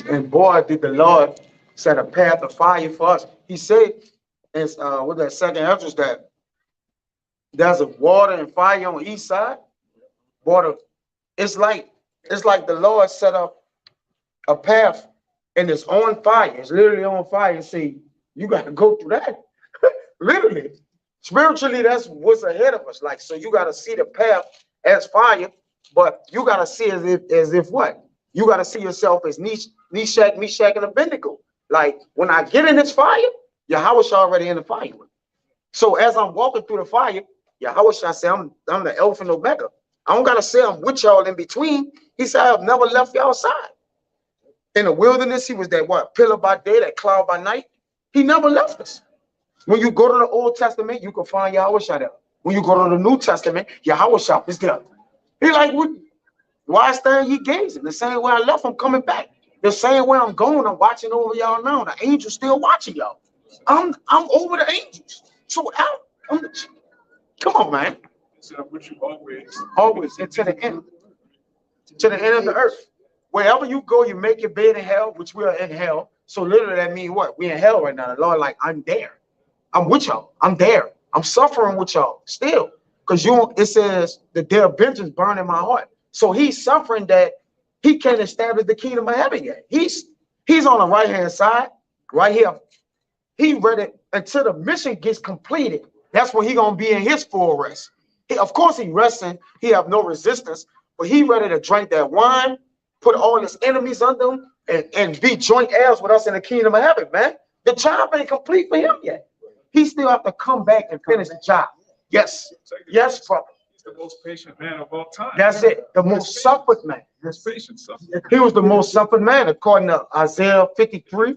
And boy, did the Lord set a path of fire for us. He said, it's with that second entrance, that there's a water and fire on the east side. Water, it's like the Lord set up a path and it's on fire. It's literally on fire. And say, you got to go through that. Literally. Spiritually, that's what's ahead of us. Like, so you got to see the path as fire, but you got to see as if what? You got to see yourself as Meshach, and Abednego. Like, when I get in this fire, Yahweh's already in the fire. So as I'm walking through the fire, Yahweh say, I'm the Alpha and Omega. I don't got to say I'm with y'all in between. He said, I've never left y'all side. In the wilderness, he was that what? Pillar by day, that cloud by night. He never left us. When you go to the Old Testament, you can find Yahweh there. When you go to the New Testament, Yahweh is there. He like, why stand ye gazing? The same way I left, I'm coming back. The same way I'm going, I'm watching over y'all now. The angels still watching y'all. I'm over the angels. So come on, man. Which you always. Always, and to the end of the earth. Wherever you go, you make your bed in hell, which we are in hell. So literally that means what? We're in hell right now. The Lord, like, I'm there. I'm with y'all. I'm there. I'm suffering with y'all still. Because it says the day of vengeance burn in my heart. So he's suffering that he can't establish the kingdom of heaven yet. He's on the right-hand side, right here. He ready until the mission gets completed. That's when he gonna be in his full rest. Of course he resting, he have no resistance, but he ready to drink that wine, put all his enemies under him, and be joint heirs with us in the kingdom of heaven, man. The job ain't complete for him yet. He still have to come back and finish the job. Yes, yes, brother. He's the most patient man of all time. That's it. The most suffered man. His patience. He was the most suffered man, according to Isaiah 53,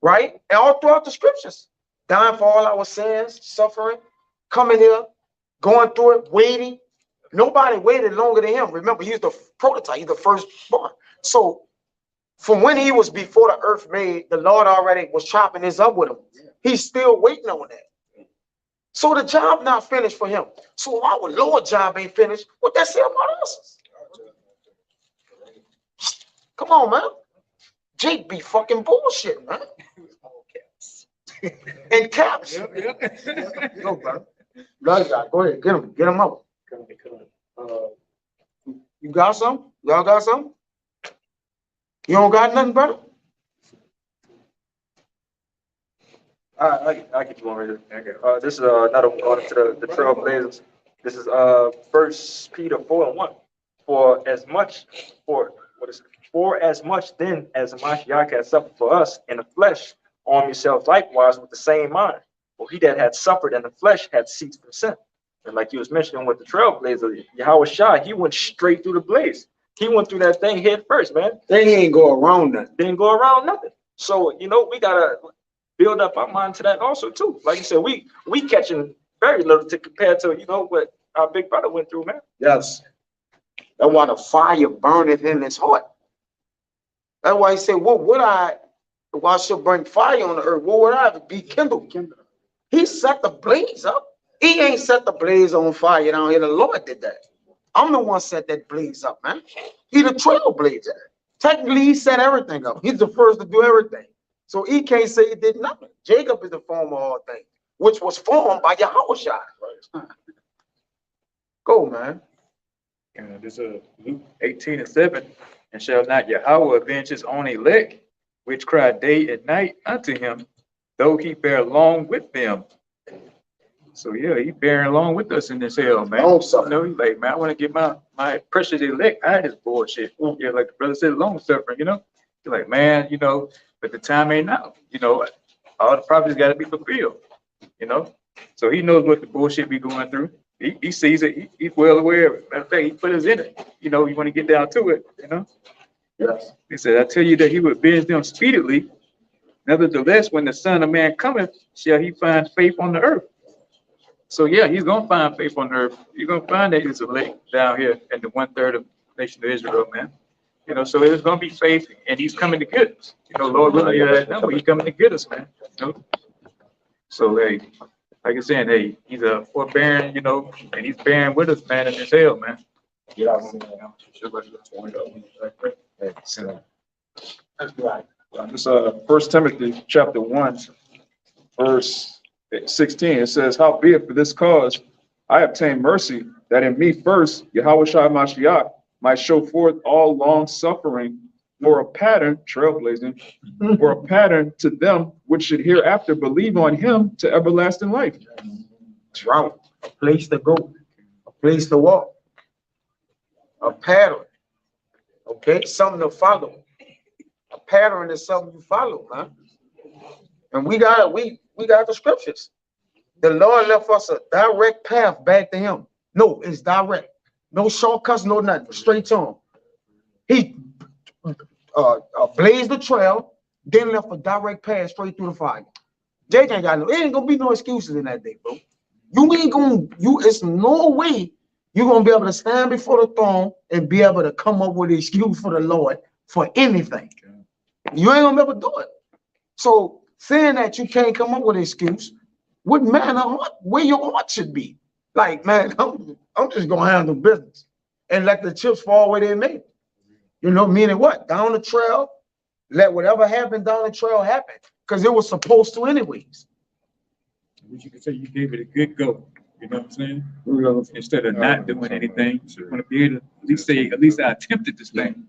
right? And all throughout the scriptures, dying for all our sins, suffering, coming here, going through it, waiting. Nobody waited longer than him. Remember, he's the prototype. He's the firstborn. So from when he was before the earth made, the Lord already was chopping this up with him. He's still waiting on that. So the job not finished for him. So our Lord job ain't finished. What that say about us? Come on, man. Jake be fucking bullshit, man. In caps. Go, bro. Go ahead, get him up. You got some? Y'all got some? You don't got nothing, brother? I get you one right here. Okay. This is another order to the trailblazers. This is 1 Peter 4:1. For as much then as Mashiach has suffered for us in the flesh, arm yourselves likewise with the same mind. For he that had suffered in the flesh had ceased from sin. And like you was mentioning with the trailblazer, Yahweh Shai, he went straight through the blaze. He went through that thing head first, man. They ain't go around nothing. Didn't go around nothing. So, we gotta build up our mind to that also too. Like you said, we catching very little to compare to, what our big brother went through, man. Yes. That's why the fire burneth in his heart. That's why he said, if I should bring fire on the earth, what would I be kindled? He set the blaze up. He ain't set the blaze on fire down here. The Lord did that. I'm the one set that blaze up, man. He the trailblazer. Technically, he set everything up. He's the first to do everything. So he can't say he did nothing. Jacob is the former of all things, which was formed by Yahushua. Go, man. And this is Luke 18:7. And shall not Yahweh avenge his own elect, which cry day and night unto him, though he bear along with them. So yeah, he bearing along with us in this hell, man. Long suffering. He's like, man, I want to get my precious elect out of this bullshit. Yeah, like the brother said, long suffering, He's like, man, but the time ain't now. You know, all the prophecies got to be fulfilled. You know, so he knows what the bullshit be going through. He sees it. He's well aware of it. Matter of fact, he put us in it. You know, you want to get down to it. You know. Yes. He said, "I tell you that he will avenge them speedily. Nevertheless, when the Son of Man cometh, shall he find faith on the earth?" So yeah, he's gonna find faith on the earth. You're gonna find that he's elect down here in the 1/3 of the nation of Israel, man. You know, so there's gonna be faith, and he's coming to get us. You know, Lord willing, that number, he's coming to get us, man. You know? So hey, like I said, hey, he's a forbearing, you know, and he's bearing with us, man, in this hell, man. This 1 Timothy chapter 1, verse 16. It says, "Howbeit for this cause I obtained mercy, that in me first Yahushua Mashiach might show forth all long suffering for a pattern, trailblazing, for a pattern to them which should hereafter believe on him to everlasting life." Route, a place to go, a place to walk, a pattern. Okay, something to follow. A pattern is something you follow, man. And we got the scriptures. The Lord left us a direct path back to him. No, it's direct. No shortcuts, no nothing. Straight to him. He blazed the trail, then left a direct path straight through the fire. JJ ain't got no, it ain't gonna be no excuses in that day, bro. It's no way you're gonna be able to stand before the throne and be able to come up with an excuse for the Lord for anything. You ain't gonna be able to do it. So saying that you can't come up with an excuse, what manner of heart, where your heart should be. Like, man, I'm just gonna handle business and let the chips fall where they may. You know, meaning what? Down the trail, let whatever happened down the trail happen, because it was supposed to anyways. You can say you gave it a good go. You know what I'm saying? Instead of not doing anything, you want to be able to at least say, at least I attempted this thing.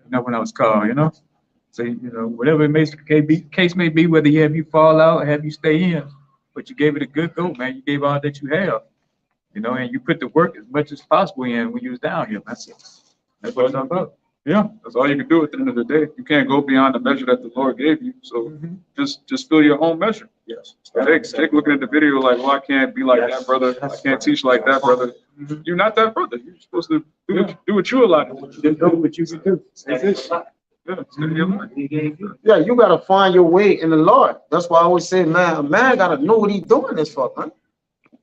You know, when I was called, you know? So, you know, whatever it may be, case may be, whether you fall out or have you stay in, but you gave it a good go, man. You gave all that you have, you know, and you put the work as much as possible in when you was down here. That's what it's all about. Yeah, that's all you can do at the end of the day. You can't go beyond the measure that the Lord gave you. So just fill your own measure. Yes. Jake looking at the video like, well, I can't be like that, brother. I can't teach like that, brother. You're not that brother. You're supposed to do what you're allowed to do. Just do what you can do. That's it. Yeah, you gotta find your way in the Lord. That's why I always say, man, a man gotta know what he's doing this for, man.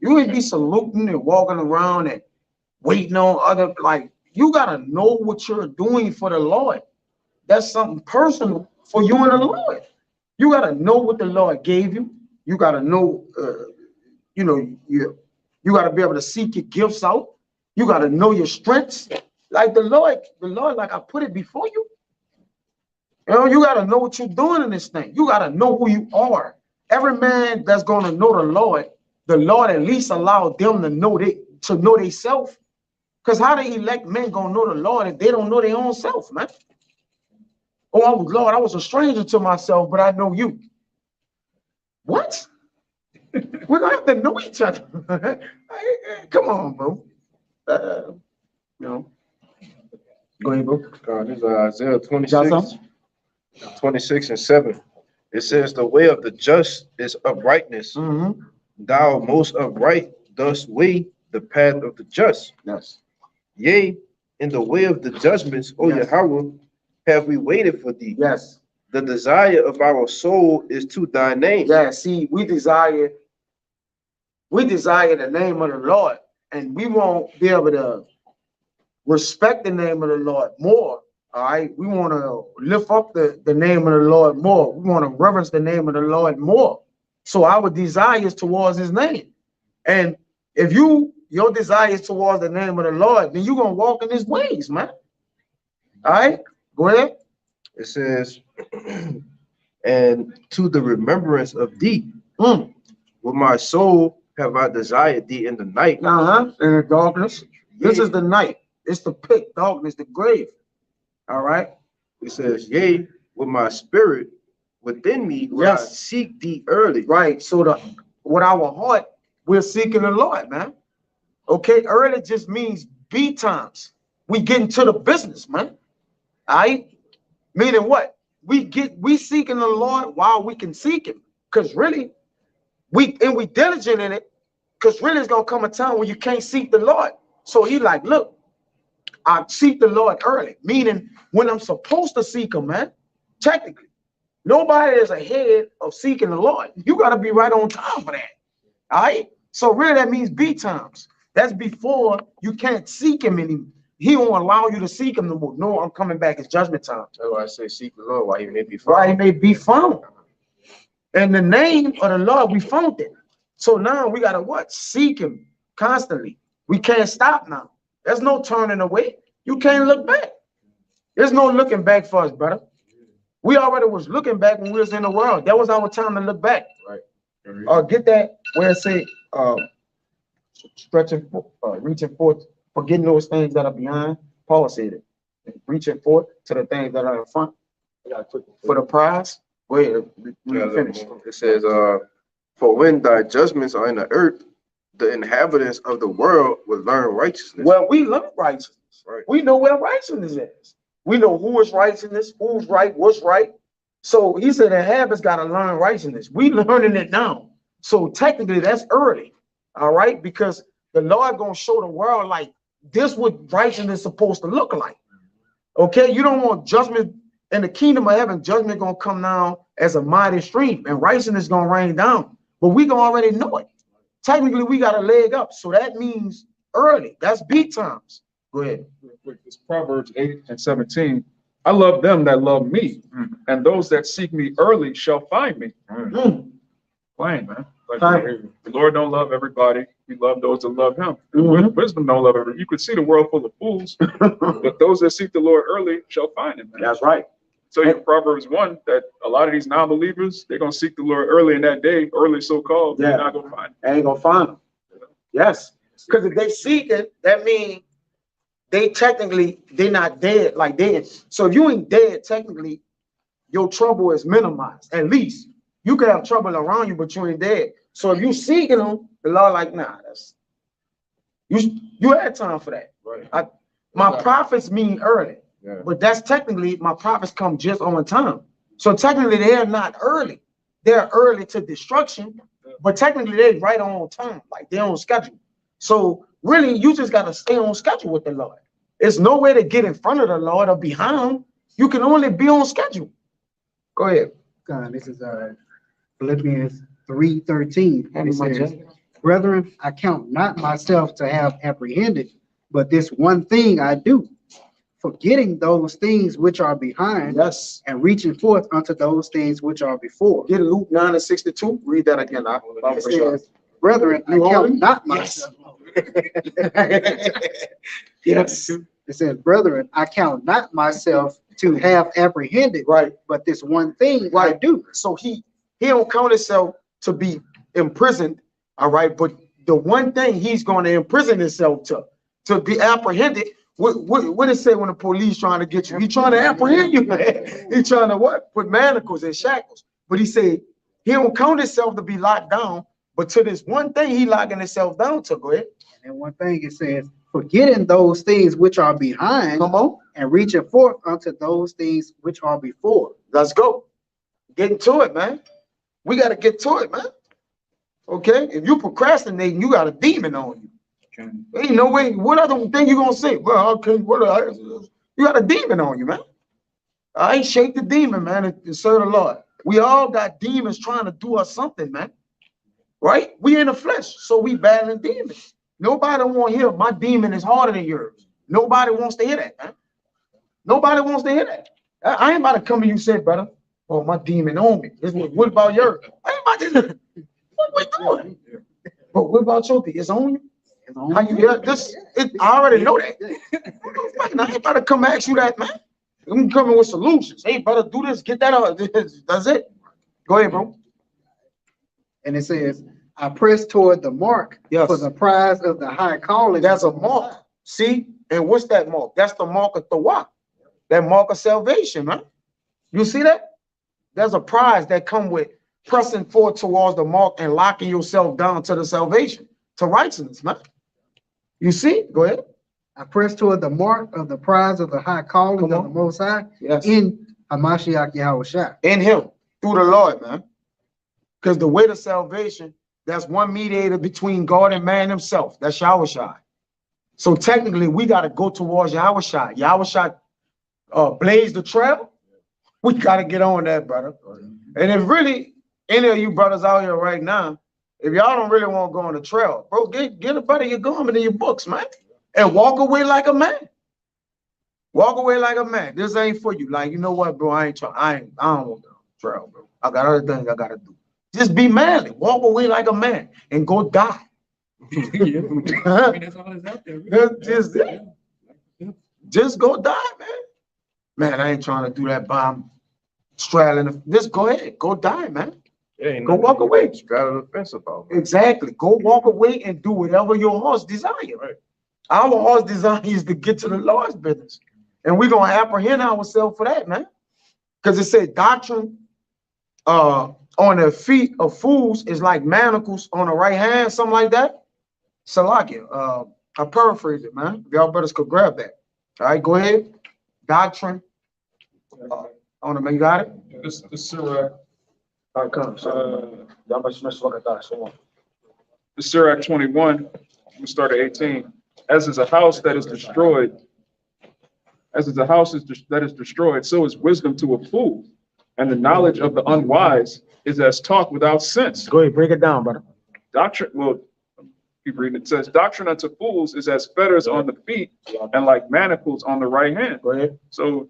You ain't be saluting and walking around and waiting on other, like, you gotta know what you're doing for the Lord. That's something personal for you and the Lord. You gotta know what the Lord gave you. You gotta know, you know, you gotta be able to seek your gifts out. You gotta know your strengths. Like the Lord, like I put it before you. You know, you gotta know what you're doing in this thing. You gotta know who you are. Every man that's gonna know the Lord at least allowed them to know they self. Because how the elect men gonna know the Lord if they don't know their own self, man? Oh, Lord, I was a stranger to myself, but I know you. What? We're gonna have to know each other. Come on, bro. You know. Go ahead, bro. This is Isaiah 26 and 7. It says, "The way of the just is uprightness. Thou most upright dost weigh the path of the just. Yes. Yea, in the way of the judgments, O Yahweh, have we waited for thee. Yes. The desire of our soul is to thy name." Yeah, see, we desire the name of the Lord, and we won't be able to respect the name of the Lord more. All right, we want to lift up the name of the Lord more. We want to reverence the name of the Lord more. So our desires towards his name. And if your desires towards the name of the Lord, then you're gonna walk in his ways, man. All right, go ahead. It says, "And to the remembrance of thee, with my soul have I desired thee in the night." In the darkness. This is the night. It's the pit, darkness, the grave. All right. It says, "Yea, with my spirit within me, will I seek thee early." Right. So with our heart, we're seeking the Lord, man. Okay, early just means B times. We get into the business, man. All right. Meaning what? we seeking the Lord while we can seek him. Because really, we diligent in it, because really it's gonna come a time when you can't seek the Lord. So he like, look, I seek the Lord early, meaning when I'm supposed to seek him, man. Technically, nobody is ahead of seeking the Lord. You got to be right on time for that. All right. So really, that means B times. That's before you can't seek him anymore. He won't allow you to seek him no more. No, I'm coming back. It's judgment time. That's why I say seek the Lord while he may be found. Right, he may be found. And the name of the Lord, we found it. So now we gotta what? Seek him constantly. We can't stop now. There's no turning away. You can't look back. There's no looking back for us, brother. We already was looking back when we was in the world. That was our time to look back. Right. Get that where it say stretching, reaching forth, forgetting those things that are behind. Paul said it. Reaching forth to the things that are in front. For the prize. Go ahead. Finish. It says, for when thy judgments are in the earth, the inhabitants of the world will learn righteousness. Well, we learn righteousness. Right. We know where righteousness is. We know who is righteousness, who's right, what's right. So he said the habits got to learn righteousness. We learning it now. So technically that's early. All right. Because the Lord going to show the world like this what righteousness is supposed to look like. Okay. You don't want judgment in the kingdom of heaven. Judgment going to come down as a mighty stream and righteousness going to rain down. But we going to already know it. Technically we got a leg up. So that means early. That's B times. Go ahead. Real quick, this Proverbs 8:17. I love them that love me, and those that seek me early shall find me. Mm. Plain, man. Like, Right. the Lord don't love everybody. We love those that love him. Mhm. Wisdom don't love everybody. You could see the world full of fools, but those that seek the Lord early shall find him, man. That's right. So in Proverbs 1 that a lot of these non-believers, they're gonna seek the Lord early in that day, early so-called, Yeah. they're not gonna find him. Ain't gonna find them. Yes. Because if they seek it, that means they technically, they're not dead like dead. So if you ain't dead, technically, your trouble is minimized. At least you could have trouble around you, but you ain't dead. So if you seeking them, the Lord like, nah, that's you had time for that. Right. My prophets mean early, Yeah. but that's technically my prophets come just on time. So technically they're not early. They're early to destruction, but technically they're right on time, like they're on schedule. So really, you just gotta stay on schedule with the Lord. There's no way to get in front of the Lord or behind him. You can only be on schedule. Go ahead. This is Philippians 3:13. It says, brethren, I count not myself to have apprehended, but this one thing I do, forgetting those things which are behind Yes. and reaching forth unto those things which are before. Get Luke 9:62. Read that again. It says, brethren, I You count holy? not Yes. myself. Yes. It says, brethren, I count not myself to have apprehended, Right. but this one thing I Right. do. So he don't count himself to be imprisoned. All right. But the one thing he's going to imprison himself to be apprehended. What it say when the police trying to get you? He trying to apprehend you. He trying to what? Put manacles and shackles. But he said he don't count himself to be locked down. But to this one thing he locking himself down to. Go ahead. And one thing it says, forgetting those things which are behind Come on. and reaching forth unto those things which are before. Let's go. Get to it, man. We got to get to it, man. Okay? If you procrastinating, you got a demon on you. Ain't no way. What other thing you gonna say? Well, okay, you got a demon on you, man. I ain't shake the demon, man, and serve the Lord. We all got demons trying to do us something, man. Right? We in the flesh, so we battling demons. Nobody want to hear my demon is harder than yours. Nobody wants to hear that, man. Nobody wants to hear that. I ain't about to come to you and say, brother, oh, my demon on me. What about yours? I ain't about to. What we doing? But what about your demon? It's on you. How you hear this? I already know that. I ain't about to come ask you that, man. I'm coming with solutions. Hey, brother, do this, get that out. That's it. Go ahead, bro. And it says, I press toward the mark Yes. for the prize of the high calling. That's a mark. See? And what's that mark? That's the mark of Tawak. That mark of salvation, man. You see that? There's a prize that come with pressing forward towards the mark and locking yourself down to the salvation, to righteousness, man. You see? Go ahead. I press toward the mark of the prize of the high calling Come of on. the Most High Yes. in Hamashiach Yahushua. In him, through the Lord, man. Because the way to salvation, that's one mediator between God and man himself. That's Yahushua. So technically, we got to go towards Yahushua. Yahushua blazed the trail. We got to get on that, brother. And if really any of you brothers out here right now, if y'all don't really want to go on the trail, bro, get a buddy your garment in your books, man, and walk away like a man. Walk away like a man. This ain't for you. Like, you know what, bro? I don't want the trail, bro. I got other things I gotta do. Just be manly. Walk away like a man and go die. Just go die, man. Man, I ain't trying to do that bomb straddling. Just go ahead, go die, man. Go walk away. Straddle the fence about. Exactly. Go walk away and do whatever your heart's desire. Right. Our heart's desire is to get to the Lord's business. And we're gonna apprehend ourselves for that, man. Because it said doctrine on the feet of fools is like manacles on the right hand, something like that. Salakia. I paraphrase it, man. If y'all brothers could grab that. All right, go ahead. Doctrine. On the man, you got it? This Sirach, the Sirach 21, we start at 18. As is a house that is destroyed, that is destroyed, so is wisdom to a fool. And the knowledge of the unwise is as talk without sense. Go ahead, break it down, brother. Doctrine, well, keep reading. It says, doctrine unto fools is as fetters on the feet and like manacles on the right hand. Go ahead. So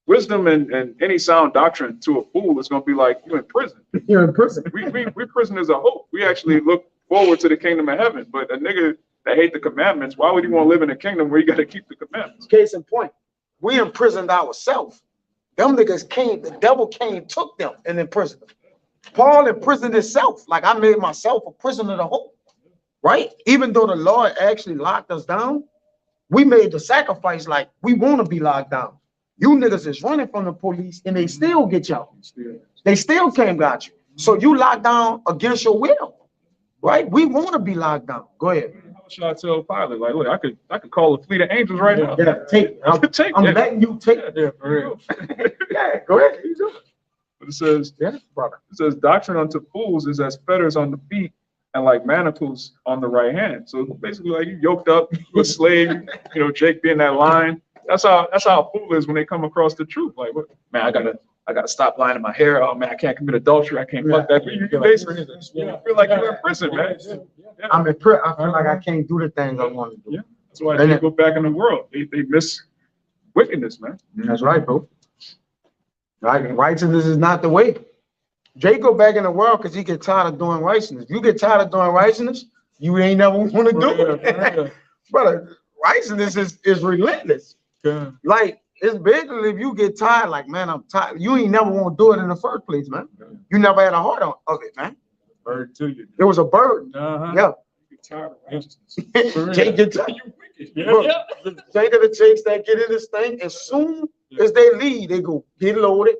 wisdom and any sound doctrine to a fool is going to be like you in prison. You're in prison. We prisoners of hope. We actually look forward to the kingdom of heaven. But a nigga that hate the commandments, why would he want to live in a kingdom where you got to keep the commandments? Case in point, we imprisoned ourselves. Them niggas came, the devil came, took them and imprisoned them. Paul imprisoned himself. Like I made myself a prisoner of hope. Right? Even though the Lord actually locked us down, we made the sacrifice like we want to be locked down. You niggas is running from the police and they still get y'all. They still came got you. So you locked down against your will. Right? We want to be locked down. Go ahead. How should I tell Pilate? Like, look, I could call a fleet of angels right now. Yeah, take. I'm letting you take it there for real. Yeah, go ahead. But it says, doctrine unto fools is as fetters on the feet and like manacles on the right hand. So basically, like you yoked up, you a slave, you know, Jake being that line. That's how a fool is when they come across the truth. Like, what, man, I gotta stop lying in my hair. Oh man, I can't commit adultery. I can't fuck that. You basically feel like you're in prison, man. Yeah. I'm in prison. I feel like I can't do the things I want to do. Yeah, that's why they go back in the world. They miss wickedness, man. That's right, bro. Right, righteousness is not the way. Jay go back in the world because he get tired of doing righteousness. You get tired of doing righteousness, you ain't never want to do it. Brother, righteousness is relentless. Yeah. Like, it's basically if you get tired, like, man, I'm tired. You ain't never want to do it in the first place, man. You never had a heart of it, man. Bird to you. It was a burden. Yeah. You get tired of righteousness. Jay get tired. You wicked. Yeah. Jay of the chicks that get in this thing, as soon as they leave, they go get loaded,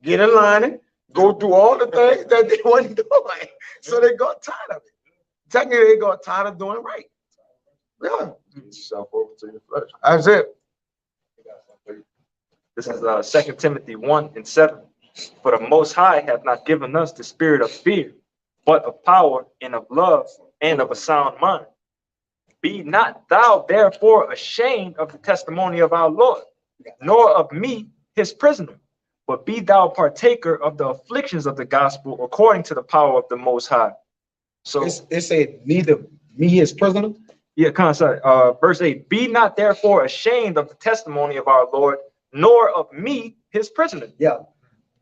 get in line, go do all the things that they wasn't doing. So they got tired of it. Technically, they got tired of doing right. Yeah. Yourself over to your flesh. That's it. This is 2 Timothy 1:7. For the Most High hath not given us the spirit of fear, but of power and of love and of a sound mind. Be not thou therefore ashamed of the testimony of our Lord, nor of me his prisoner, but be thou partaker of the afflictions of the gospel according to the power of the Most High. So It said neither me his prisoner. yeah, verse 8. Be not therefore ashamed of the testimony of our Lord, nor of me his prisoner. Yeah.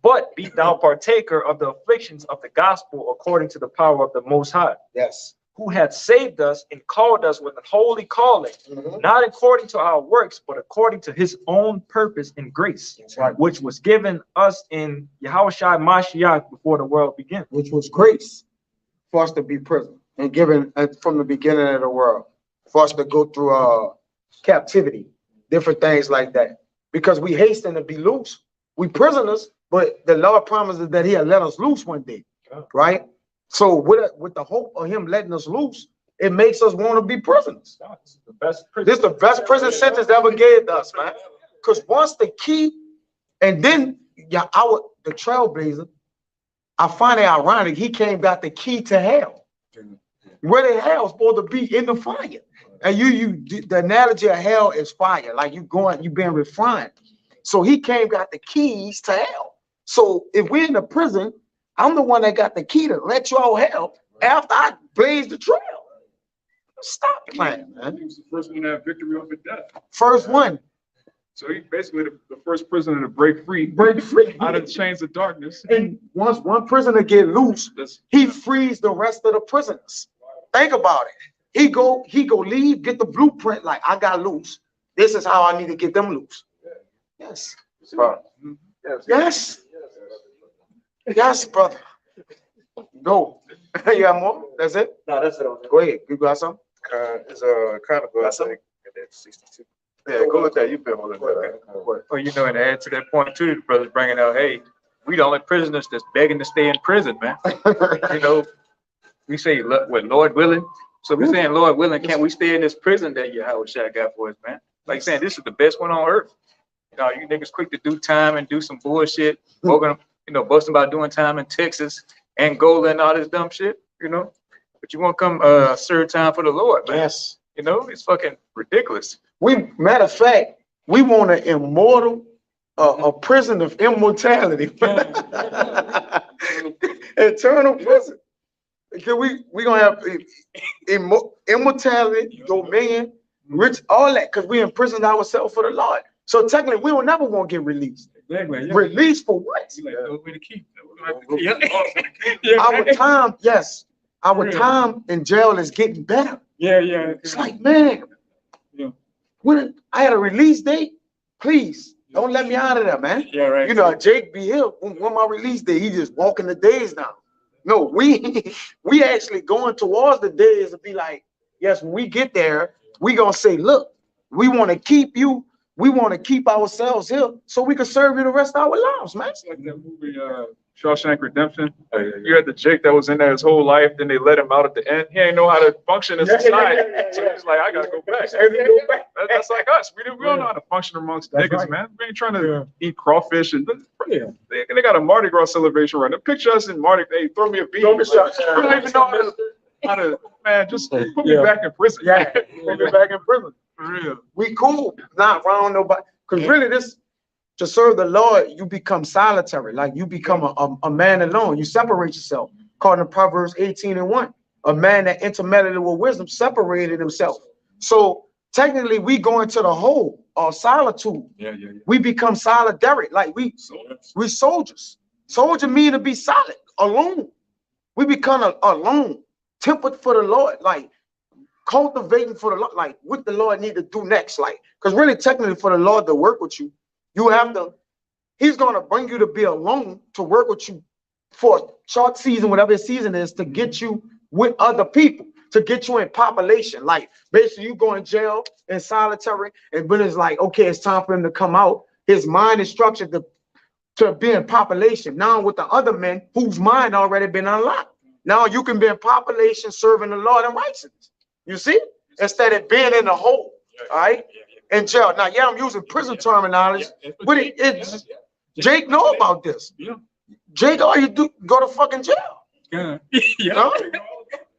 But be thou partaker of the afflictions of the gospel according to the power of the Most High, Yes. who hath saved us and called us with a holy calling, not according to our works, but according to his own purpose and grace, That's right. which was given us in Yahushua Mashiach before the world began. Which was grace for us to be prison and given from the beginning of the world for us to go through captivity, different things like that. Because we hasten to be loose. We prisoners, but the Lord promises that he'll let us loose one day, right? So with the hope of him letting us loose, it makes us want to be prisoners. This is the best prison sentence ever gave us, man. Because once the key, and then the trailblazer, I find it ironic, he got the key to hell. Where the hell's supposed to be in the fire. And the analogy of hell is fire, like you being refined. So he got the keys to hell. So if we're in the prison, I'm the one that got the key to let you out hell after I blaze the trail. Stop playing, man. He was the first one to have victory over death. First one. So he basically the first prisoner to break free out of the chains of darkness. And once one prisoner get loose, he frees the rest of the prisoners. Think about it. He go leave, get the blueprint, like I got loose. This is how I need to get them loose. Yes. Yes. Yes, brother. Go. You got more? That's it? No, that's it. Go ahead. You got something? It's kind of good. 62. Yeah, go with that. You've been holding that. Well, you know, and to add to that point too, the brother's bringing out, hey, we the only prisoners that's begging to stay in prison, man. You know, we say, what, Lord willing? So we're saying, Lord willing, can't we stay in this prison that Yahweh Shai got for us, man? Like saying, this is the best one on earth. You know, you niggas quick to do time and do some bullshit. We're gonna, boasting about doing time in Texas, Angola, and all this dumb shit, But you won't come serve time for the Lord, man. Yes. It's fucking ridiculous. Matter of fact, we want an immortal, a prison of immortality. Eternal prison. Because we gonna have immortality, dominion, rich, all that, because we imprisoned ourselves for the Lord. So technically, we will never want to get released. Exactly, yeah. Released for what? Our time, yes. Our time in jail is getting better. Yeah. It's like, man, when I had a release date, please don't let me out of there, man. Yeah, right. Jake be here when my release day, he just walking the days now. No, we actually going towards the days to be like, yes, when we get there, we gonna say, look, we want to keep you, we want to keep ourselves here so we can serve you the rest of our lives, man. It's like that movie, Shawshank Redemption. You had the Jake that was in there his whole life, then they let him out at the end. He ain't know how to function in society. So he's like, I gotta go back. That's like us. We don't know how to function amongst niggas, man. We ain't trying to eat crawfish and they got a Mardi Gras celebration right now. Picture us in Mardi Gras. Hey, throw me a beat. We don't even know how to, man, just put me back in prison. Yeah, Put me back in prison. For real. We cool, not around nobody. Because really to serve the Lord, you become solitary. Like you become a man alone. You separate yourself. According to Proverbs 18:1. A man that intermeddled with wisdom separated himself. So technically we go into the hole of solitude. Yeah. We become solidary. Like we soldiers. Soldier mean to be solid, alone. We become alone, tempered for the Lord, like cultivating for the Lord, like what the Lord need to do next. Like, because really technically for the Lord to work with you, you have to, he's going to bring you to be alone to work with you for a short season, whatever the season is, to get you with other people, to get you in population. Like basically you go in jail in solitary, and when it's like, okay, it's time for him to come out, his mind is structured to be in population. Now with the other men whose mind already been unlocked. Now you can be in population serving the Lord in righteousness. You see? Instead of being in the hole, all right? In jail. Now, yeah, I'm using prison terminology, but it's Jake know about this. Jake, all you do, go to fucking jail. Huh?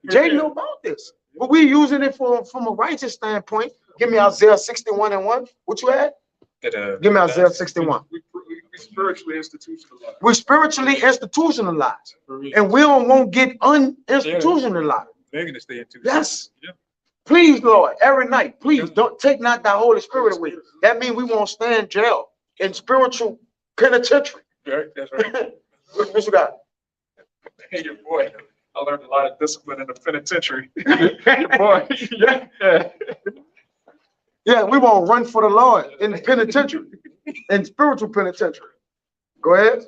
Jake know about this. But we using it from a righteous standpoint. Give me Isaiah 61:1. What you had? Give me Isaiah 61. We spiritually institutionalized. We're spiritually institutionalized. And we don't want to get uninstitutionalized. Yes. Please, Lord, every night, please don't take not thy Holy Spirit away. That means we won't stay in jail, in spiritual penitentiary. Right, that's right. What you got? Hey, your boy. I learned a lot of discipline in the penitentiary. Your boy. Yeah, we won't run for the Lord in the penitentiary, in spiritual penitentiary. Go ahead.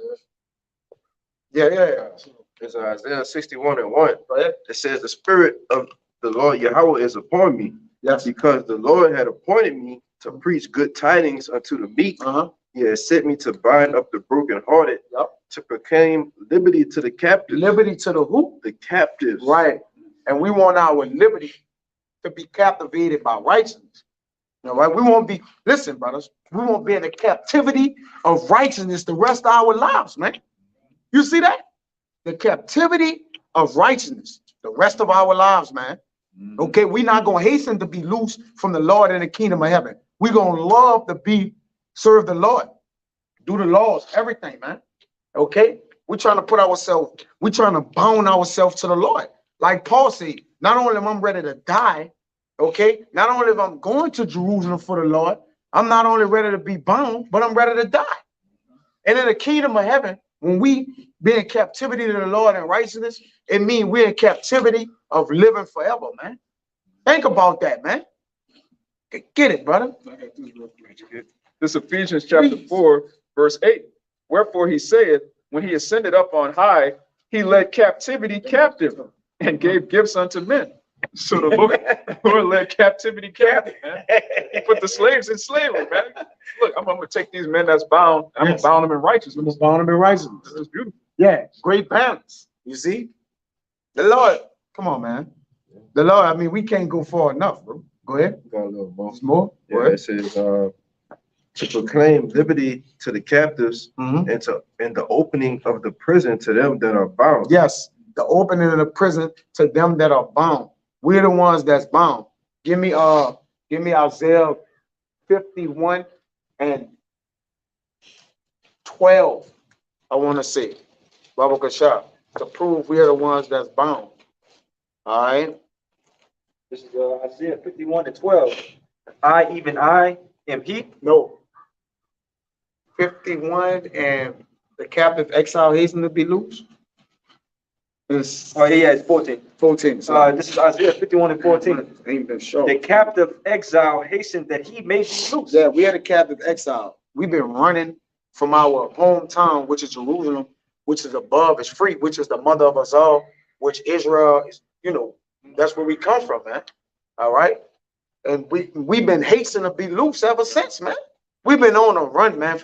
Yeah. It's Isaiah 61:1. It says, the Spirit of the Lord Yahweh is upon me. Yes. Because the Lord had appointed me to preach good tidings unto the meek. He has sent me to bind up the brokenhearted, to proclaim liberty to the captives. Liberty to the who? The captives. Right. And we want our liberty to be captivated by righteousness. All right, we won't be, listen, brothers, we won't be in the captivity of righteousness the rest of our lives, man. You see that? The captivity of righteousness the rest of our lives, man. Okay, we're not gonna hasten to be loose from the Lord in the kingdom of heaven. We're gonna love to serve the Lord, do the laws, everything, man. Okay, we're trying to bound ourselves to the Lord. Like Paul said, not only am I ready to die, okay, not only if I'm going to Jerusalem for the Lord, I'm not only ready to be bound, but I'm ready to die. And in the kingdom of heaven, when we be in captivity to the Lord in righteousness, it means we're in captivity of living forever, man. Think about that, man. Get it, brother. This Ephesians chapter 4, verse 8. Wherefore he saith, when he ascended up on high, he led captivity captive and gave gifts unto men. So the Lord led captivity captive, man. He put the slaves in slavery, man. Look, I'm gonna take these men that's bound, I'm gonna bound them in righteousness. Bound them in righteousness. That's beautiful. Yeah, great balance. You see? The Lord, come on, man. The Lord, I mean, we can't go far enough, bro. Go ahead. Got a little more. There's more. Go Yeah, ahead. it says, to proclaim liberty to the captives Mhm. and the opening of the prison to them that are bound. Yes, the opening of the prison to them that are bound. We're the ones that's bound. Give me Isaiah 51 and 12. I want to say, Baba Kashab, to prove we are the ones that's bound. All right. This is Isaiah 51 and 12. Even I am he. No. 51 and the captive exile hasten to be loose. It's Oh, yeah, it's 14. 14. So This is Isaiah 51 and 14. ain't been shown. The captive exile hastened that he may be loose. Yeah, we had a captive exile. We've been running from our hometown, which is Jerusalem, which is above, is free, which is the mother of us all, which Israel is, that's where we come from, man. All right. And we've been hastening to be loose ever since, man. We've been on a run, man,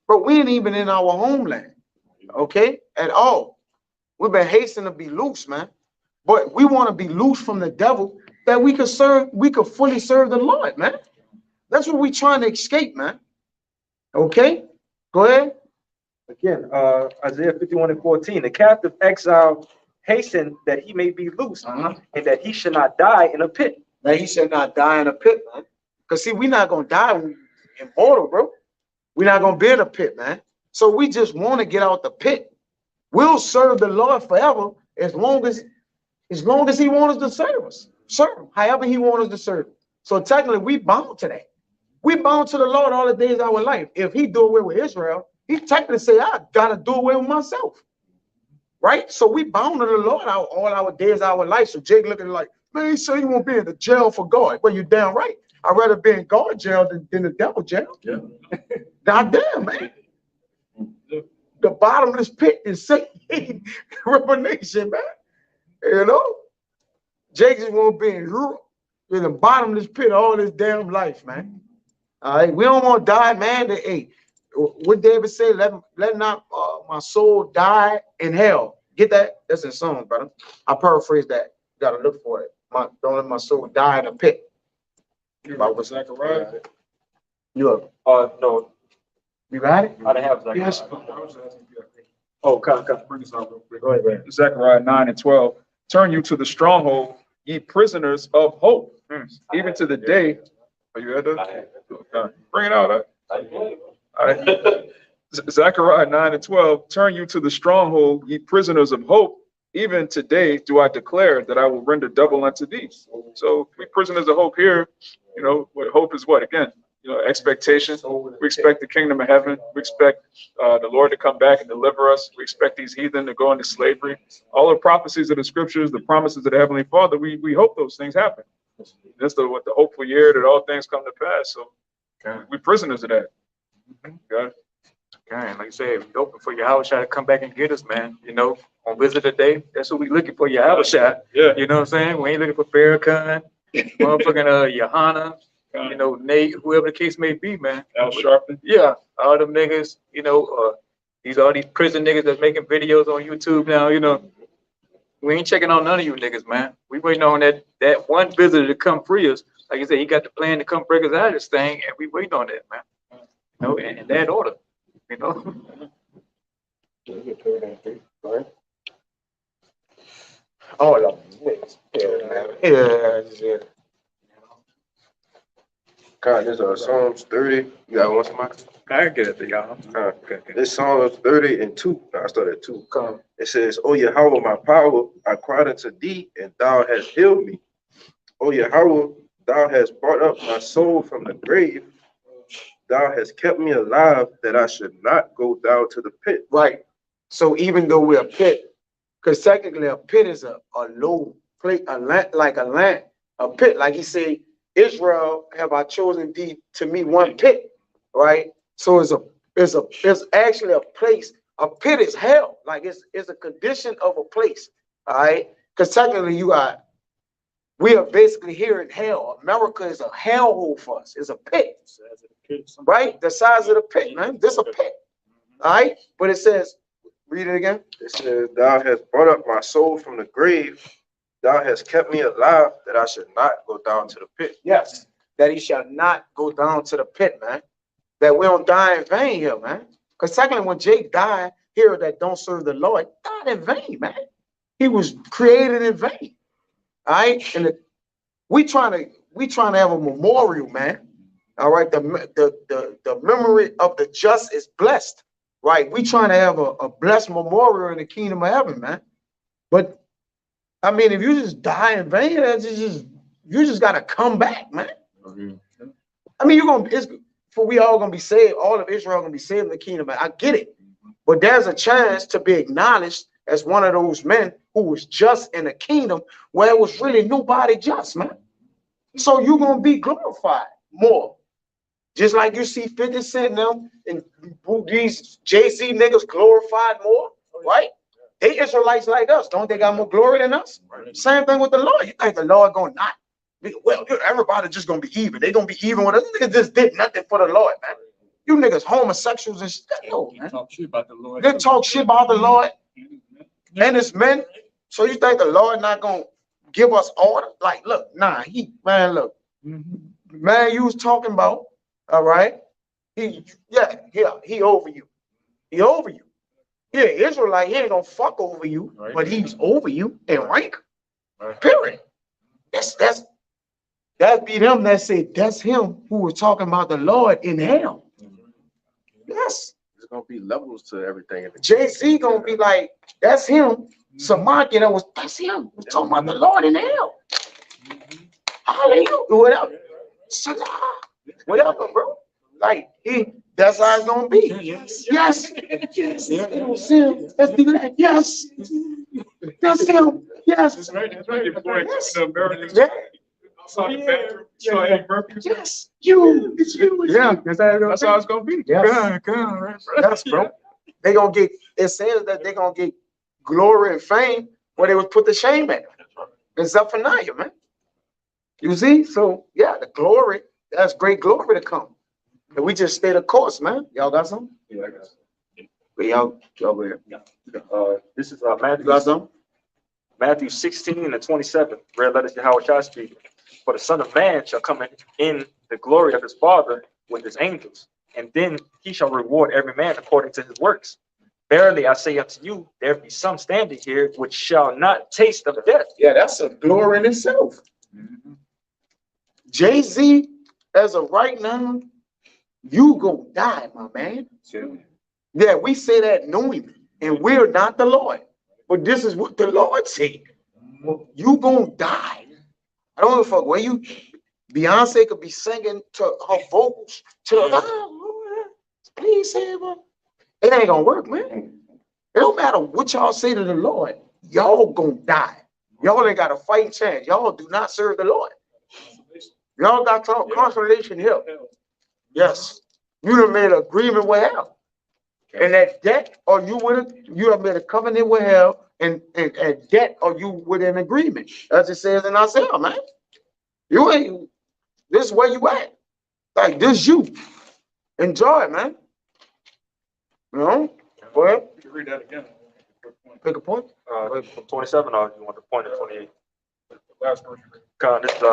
but we ain't even in our homeland, okay, at all. We've been hastening to be loose, man. But we want to be loose from the devil that we could fully serve the Lord, man. That's what we're trying to escape, man. Okay, go ahead. Again, Isaiah 51 and 14. The captive exile hastened that he may be loose, and that he should not die in a pit. That he should not die in a pit, man. Because see, we're not gonna die immortal, bro. We're not gonna be in a pit, man. So we just want to get out the pit. We'll serve the Lord forever as long as he wants us to serve us. Serve him however he wants us to serve him. So technically, we bound to that. We bound to the Lord all the days of our life. If he do away with Israel, he technically say, I gotta do away with myself. Right? So we bound to the Lord all our days of our life. So Jake looking like, man, he said he won't be in the jail for God. Well, you're damn right. I'd rather be in God jail than the devil jail. Yeah. God damn, man. The bottomless pit is Satan revelation, man. You know? Jake just won't be in the bottomless pit all his damn life, man. All right, we don't want to die, man. Hey, what David say? Let not my soul die in hell. Get that? That's in song, brother. I paraphrase that. You gotta look for it. Don't let my soul die in a pit. About what Zechariah? You No, you got it? I didn't have Zechariah. Yes. Oh, come. Bring this out real quick. Go ahead. Zechariah 9 and 12. Turn you to the stronghold, ye prisoners of hope, even to the day. Are you at that? Okay. Bring it out. All right. Zechariah 9 and 12. Turn you to the stronghold, ye prisoners of hope. Even today do I declare that I will render double unto thee. So we prisoners of hope here, what hope is what? Again, expectation. We expect the kingdom of heaven. We expect the Lord to come back and deliver us. We expect these heathen to go into slavery. All the prophecies of the scriptures, the promises of the Heavenly Father, we hope those things happen. That's the hopeful year that all things come to pass. So we prisoners of that. Got it. Okay, like I said, we open for Yahushua to come back and get us, man. On visitor day, that's what we looking for, Yahushua. Yeah. You know what I'm saying? We ain't looking for Farrakhan, motherfucking Johanna, Nate, whoever the case may be, man. Al Sharpton. Yeah, all them niggas, all these prison niggas that's making videos on YouTube now, we ain't checking on none of you niggas, man. We waiting on that one visitor to come free us. like you said, he got the plan to come break us out of this thing, and we waiting on that, man. You know, in that order, you know. All of them. Yeah, man. Yeah. God, this is Psalms 30. You got one, somebody? I get it, y'all. Okay. This Psalms 30 and 2. No, I started at 2. Come. It says, "O Yahweh, my power, I cried unto thee, and thou hast healed me. O Yahweh, thou hast brought up my soul from the grave. Thou hast kept me alive, that I should not go down to the pit." Right. So even though we're a pit, because technically a pit is a low plate, a land, like a land, a pit. Like he said, Israel have I chosen thee to me one pit, right? So it's actually a place. A pit is hell. Like it's a condition of a place. All right. Because technically we are basically here in hell. America is a hellhole for us. It's a pit. Right? The size of the pit, man. This is a pit. All right. But it says, read it again. It says, "Thou hast brought up my soul from the grave. Thou hast kept me alive, that I should not go down to the pit." Yes. That he shall not go down to the pit, man. That we don't die in vain here, man. Because secondly, when Jake died here that don't serve the Lord, died in vain, man. He was created in vain. All right. And we trying to have a memorial, man. All right. The memory of the just is blessed. Right. We trying to have a blessed memorial in the kingdom of heaven, man. But I mean, if you just die in vain, you just gotta come back, man. I mean, we all gonna be saved. All of Israel gonna be saved in the kingdom. I get it, but there's a chance to be acknowledged as one of those men who was just in the kingdom where it was really nobody just, man. So you're gonna be glorified more, just like you see 50 Cent them and these Jay-Z niggas glorified more, right? They Israelites like us, don't they got more glory than us? Same thing with the Lord. You think the Lord gonna not? Well, everybody just gonna be even. They gonna be even with us. Niggas just did nothing for the Lord, man. You niggas homosexuals and shit. No, man. Talk shit about the Lord. They talk shit about the Lord and his men. So you think the Lord not gonna give us order? Like, look, nah, look, man, you was talking about, all right? He over you. He over you. Yeah, Israelite, he ain't gonna fuck over you, but he's over you in rank. Period. That be them that say that's him who was talking about the Lord in hell. Yes. There's gonna be levels to everything. Jay-Z gonna be like, that's him. Samaki, that's him. We're talking about the Lord in hell. Hallelujah. Whatever. Whatever, bro. Like, that's how it's gonna be. Yes. Yes. Yes. That's him. Let's do that. Yes. That's him. Yes. That's right. Yes. Yeah. Eddie Murphy. Yes. You. It's you. Yeah, That's how it's gonna be. Yes. Yes, bro. They gonna get, it says that they gonna get glory and fame where they would put the shame at. It's Zephaniah, man. You see? So yeah, the glory, that's great glory to come. And we just stay the course, man. Y'all got something? Yeah, I got it. But y'all over here. This is Matthew 16 and 27. Red letters to Howard Shah speaking. For the Son of Man shall come in the glory of his Father with his angels, and then he shall reward every man according to his works. Verily I say unto you, there be some standing here which shall not taste of death. Yeah, that's a glory in itself. Jay-Z, as of right now, you gonna die, my man. Yeah, we say that knowing, and we're not the Lord. But this is what the Lord said. You gonna die. I don't give a fuck where Beyonce could be singing to her vocals to the Lord, please save her. It ain't gonna work, man. It don't matter what y'all say to the Lord. Y'all gonna die. Y'all ain't got a fighting chance. Y'all do not serve the Lord. Y'all got consolation here. Yes. You done made an agreement with hell. And that debt, or you have made a covenant with hell, and debt, or you with an agreement. As it says in Isaiah, man. You ain't, this is where you at. Like, this you. Enjoy it, man. You know? Go ahead. You can read that again. Pick a point. From 27, or you want the point of 28? Last verse. This is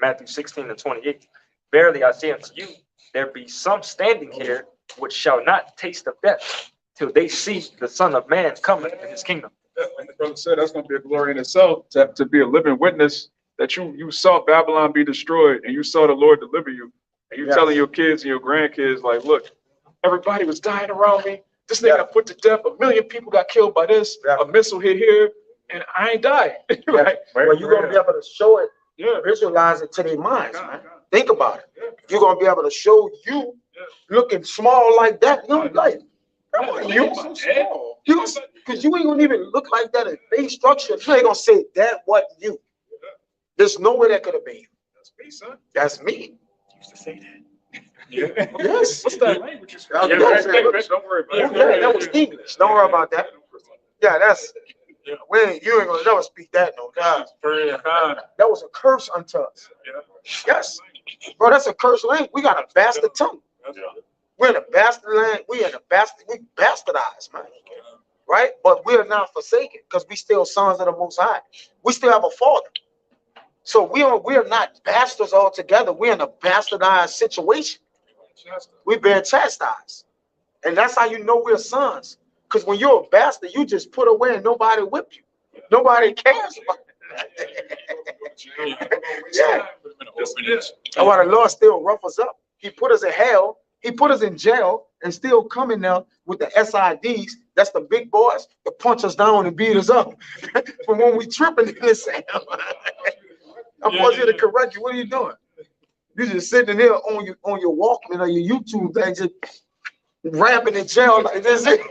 Matthew 16:28. Verily I say unto you, there be some standing here which shall not taste of death till they see the Son of Man coming in his kingdom. Like the brother said, that's going to be a glory in itself to be a living witness that you saw Babylon be destroyed and you saw the Lord deliver you. And you're telling your kids and your grandkids, like, look, everybody was dying around me. This nigga got put to death. 1 million people got killed by this. A missile hit here, and I ain't died. Right? Well, you're gonna be able to show it, visualize it to their minds, man. Think about it. You're gonna be able to show you looking small like that. You know, like, come on, you so small. Because you ain't gonna even look like that in base structure. You ain't gonna say that wasn't you. There's no way that could have been you. That's me, son. That's me. You used to say that. Yes. What's that language? Yeah, Don't worry about it. Yeah, that was English. Don't worry about that. Yeah, that's. You ain't gonna never speak that, no God. That was a curse unto us. Yes, bro, that's a curse language. We got a bastard tongue. We're in a bastard land. We bastardized, man. Right? But we're not forsaken because we still sons of the Most High. We still have a father. So we are not bastards altogether. We're in a bastardized situation. We've been chastised. And that's how you know we're sons. Because when you're a bastard, you just put away and nobody whip you. Nobody cares about it. Yeah. That's why the Lord still rough us up. He put us in hell. He put us in jail and still coming now with the SIDs. That's the big boys to punch us down and beat us up from when we tripping in this cell. I'm supposed to correct you. What are you doing? You just sitting here on your Walkman or your YouTube thing, just rapping in jail like this. Like,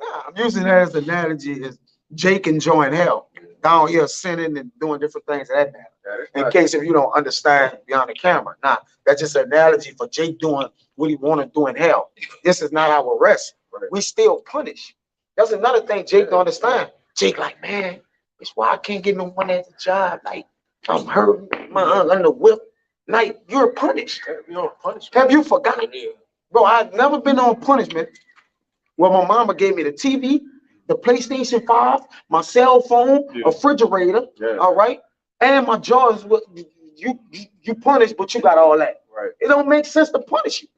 nah, I'm using that as an analogy as Jake enjoying hell down here sinning and doing different things of that matter. In case if you don't understand beyond the camera. Nah, that's just an analogy for Jake doing what he want to do in hell. This is not our rest. We still punish. That's another thing Jake don't understand. Jake like, man, it's why I can't get no money at the job. Like, I'm hurting, I'm the whip. Like, you're punished. Have you forgotten? Bro, I've never been on punishment. Well, my mama gave me the TV, the PlayStation 5, my cell phone, refrigerator, all right? And my jaws, you punish, but you got all that. Right. It don't make sense to punish you.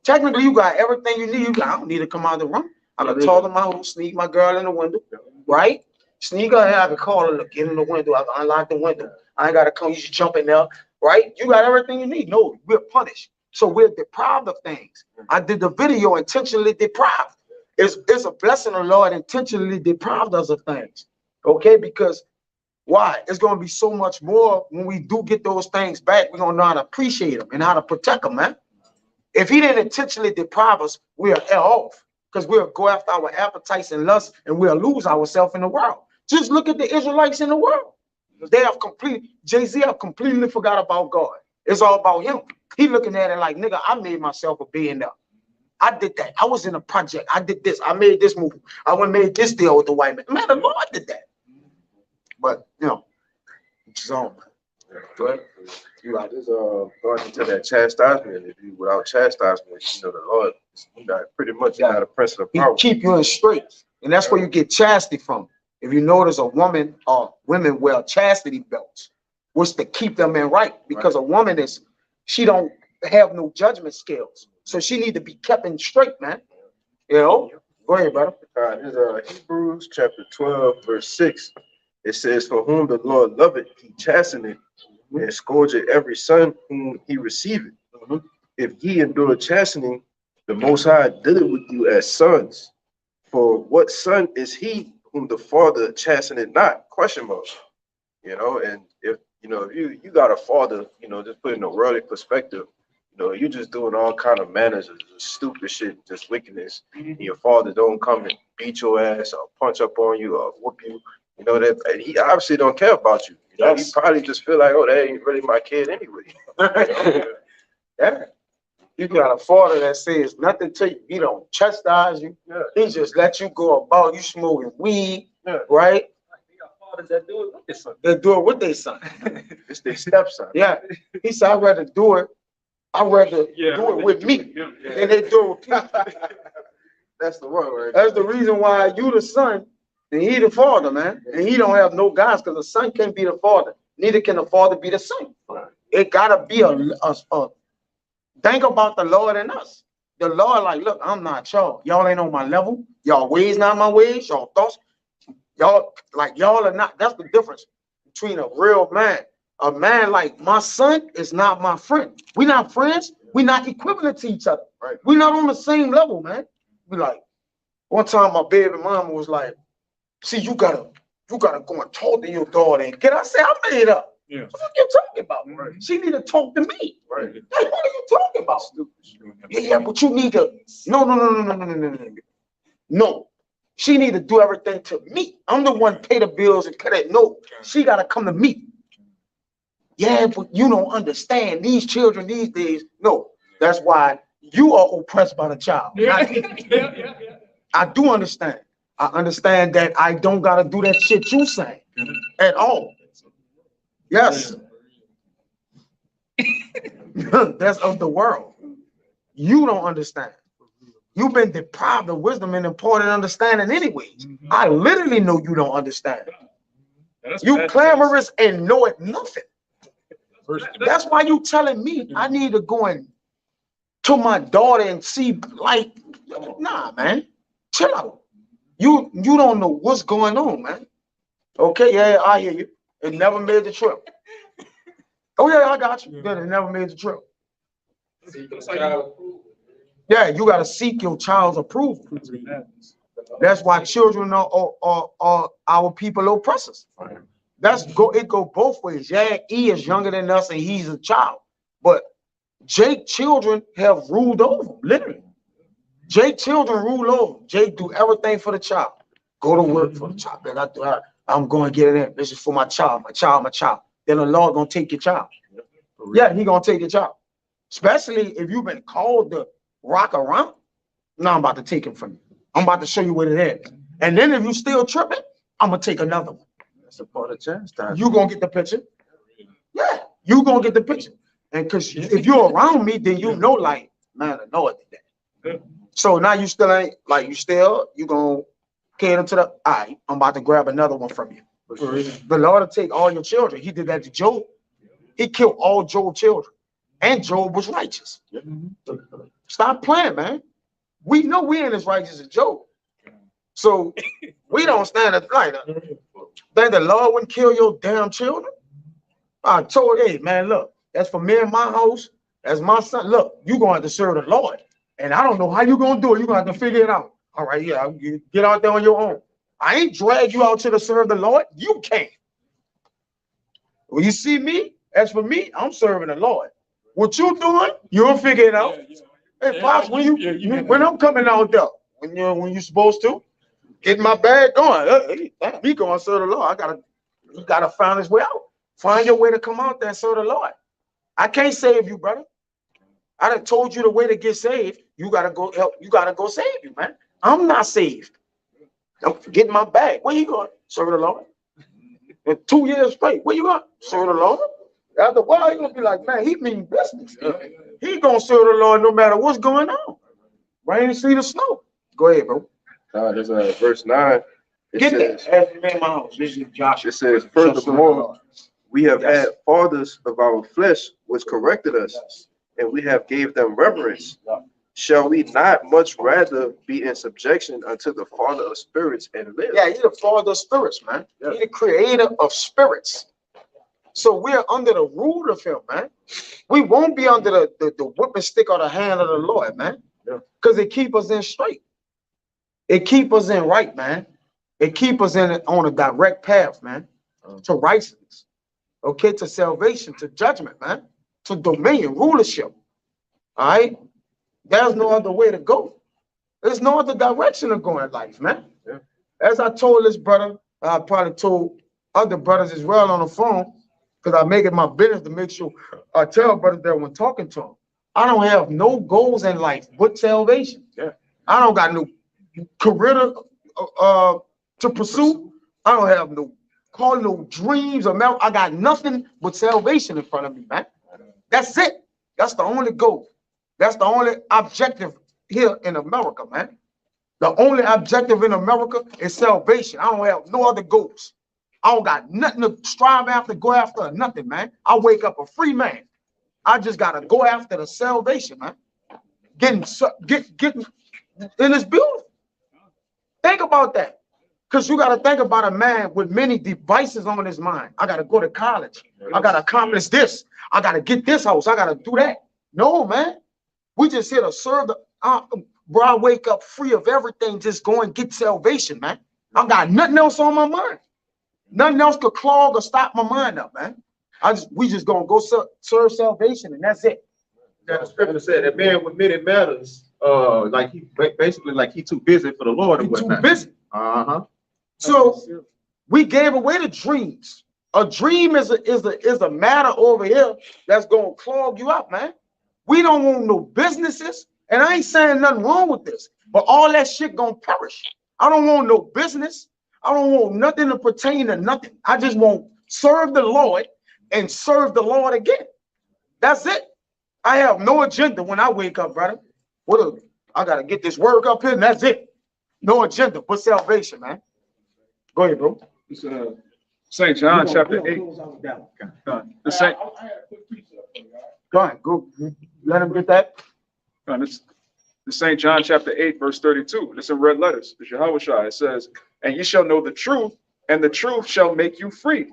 Technically, you got everything you need. I don't need to come out of the room. I can talk to my house, sneak my girl in the window, right? Sneak her in, I can call her, look, get in the window, I can unlock the window. I ain't got to come, you just jump in there, right? You got everything you need. No, we're punished. So we're deprived of things. I did the video intentionally deprived. It's a blessing the Lord intentionally deprived us of things. Okay, because why? It's going to be so much more when we do get those things back. We're going to know how to appreciate them and how to protect them, man. If he didn't intentionally deprive us, we'll off because we'll go after our appetites and lusts and we'll lose ourselves in the world. Just look at the Israelites in the world. They have Jay-Z have completely forgot about God. It's all about him. He looking at it like, nigga, I made myself a billionaire. I did that. I was in a project. I did this. I made this movie. I went and made this deal with the white man. Man, the Lord did that. But, you know, it's on. Go ahead. Going into that chastisement. If you without chastisement, you know, the Lord, you got pretty much got a prince of power. He keep you in straight. And that's where you get chastity from. If you notice a woman or women wear chastity belts, which to keep them in right. Because a woman she don't have no judgment skills. So she need to be kept in straight, man. You know? Go ahead, brother. This is Hebrews chapter 12, verse 6. It says, for whom the Lord loveth, he chasteneth, and scourgeth every son whom he receiveth. If ye endure chastening, the Most High dealeth with you as sons. For what son is he whom the Father chasteneth not? Question mark. You know, and if you got a father, you know, just put in a worldly perspective, you know, you just doing all kind of manners of stupid shit, just wickedness. And your father don't come and beat your ass or punch up on you or whoop you. You know, that he obviously don't care about you. You know, he probably just feel like, oh, that ain't really my kid anyway. Yeah. You got a father that says nothing to you. He don't chastise you. He just let you go about you smoking weed, right? That do it with their son. They do it with their son. It's their stepson. Yeah. He said, I'd rather do it with me than they do it with people. That's the one, right? That's the reason why you the son and he the father, man. And he don't have no guys because the son can't be the father. neither can the Father be the Son. It gotta be a think about the Lord and us. The Lord, like, look, I'm not y'all. Y'all ain't on my level. Y'all ways not my ways. Y'all thoughts, y'all y'all are not. That's the difference between a real man. A man like my son is not my friend. We're not friends. We're not equivalent to each other. Right. We're not on the same level, man. We like, one time my baby mama was like, see, you gotta go and talk to your daughter. And can I say I made up? Yeah. What are you talking about? Right. She need to talk to me. Right. Like, what are you talking about? Yeah, but you need to. No. No. She need to do everything to me. I'm the one pay the bills and cut it. No, she gotta come to me. Yeah, but you don't understand these children these days. No, that's why you are oppressed by the child. I do understand. I understand that I don't gotta do that shit you say at all. Yes. That's of the world. You don't understand. You've been deprived of wisdom and important understanding anyways. I literally know you don't understand. You clamorous and know it nothing. That's why you telling me I need to go in to my daughter and see, like, nah, man, chill out. You don't know what's going on, man. Okay, yeah, I hear you. It never made the trip. Oh yeah, I got you. Yeah, it never made the trip. Yeah, you gotta seek your child's approval. That's why children are our people oppressors. It go both ways. Yeah, E is younger than us and he's a child, but Jake children have ruled over him, literally. Jake children rule over him. Jake do everything for the child. Go to work for the child. I'm going to get it in. This is for my child. Then the Lord gonna take your child. Yeah, he gonna take your child. Especially if you've been called to rock around. Now I'm about to take him from you. I'm about to show you what it is. And then if you still tripping, I'm gonna take another one. That's a part of chastisement. You gonna get the picture. Yeah, you gonna get the picture. And because if you're around me, then you know, like, man, I know it did that. So now you still ain't, like, you gonna cater to the, all right, I'm about to grab another one from you. The Lord will take all your children. He did that to Job. He killed all Job's children. And Job was righteous. Stop playing, man. We know we ain't as righteous as Job. So we don't stand at like that. Then the Lord wouldn't kill your damn children. I told, hey, man, look, that's for me and my house. That's my son. Look, you're going to have to serve the Lord. And I don't know how you're going to do it. You're going to have to figure it out. All right, yeah, get out there on your own. I ain't drag you out to serve the Lord. You can't. When you see me, as for me, I'm serving the Lord. What you doing, you'll figure it out. Hey, Pops, when I'm coming out there, when you're supposed to, get my bag going. Me going to serve the Lord. You gotta find his way out. Find your way to come out there and serve the Lord. I can't save you, brother. I done told you the way to get saved. You gotta go help. You gotta go save you, man. I'm not saved. I'm getting my bag. Where you going? Serve the Lord. In 2 years straight, where you going? Serve the Lord. After a while, you're gonna be like, man, he mean business. He gonna serve the Lord no matter what's going on. Rain, sleet, or snow. Go ahead, bro. There's a verse 9. Get that. As you made my house. This is Joshua. It says, furthermore, we have had fathers of our flesh which corrected us, and we have gave them reverence. Shall we not much rather be in subjection unto the Father of spirits and live? Yeah, he's the Father of spirits, man. He's the creator of spirits. So we're under the rule of him, man. We won't be under the whipping stick or the hand of the Lord, man. Because it keep us in straight. It keep us in right, man. It keep us on a direct path, man. To righteousness. Okay, to salvation, to judgment, man. To dominion, rulership. All right? There's no other way to go. There's no other direction of going in life, man. As I told this brother, I probably told other brothers as well on the phone, because I make it my business to make sure I tell brothers that when talking to them, I don't have no goals in life but salvation. I don't got no career to pursue. I don't have no dreams or I got nothing but salvation in front of me, man. That's it. That's the only goal. That's the only objective here in America, man. The only objective in America is salvation. I don't have no other goals. I don't got nothing to strive after, go after, or nothing, man. I wake up a free man. I just gotta go after the salvation, man. Getting, and it's beautiful. Think about that. Because you got to think about a man with many devices on his mind. I got to go to college. I got to accomplish this. I got to get this house. I got to do that. No, man. We just here to serve the, bro, I wake up free of everything. Just go and get salvation, man. I got nothing else on my mind. Nothing else could clog or stop my mind up, man. We just going to go serve salvation, and that's it. That the scripture said that man with many matters, like he basically like he too busy for the Lord or He too whatnot. busy. Uh-huh. So we gave away the dreams. A dream is a matter over here that's gonna clog you up, man. We don't want no businesses, and I ain't saying nothing wrong with this, but all that shit gonna perish. I don't want no business. I don't want nothing to pertain to nothing. I just want serve the Lord and serve the Lord again. That's it. I have no agenda when I wake up, brother. I gotta get this work up here, and that's it. No agenda but salvation, man. Go ahead, bro. It's St. John chapter 8. The Saint, Go ahead, go. Let him get that. it's the St. John chapter 8, verse 32. It's in red letters. It's Yahweh Shai. It says, and ye shall know the truth, and the truth shall make you free.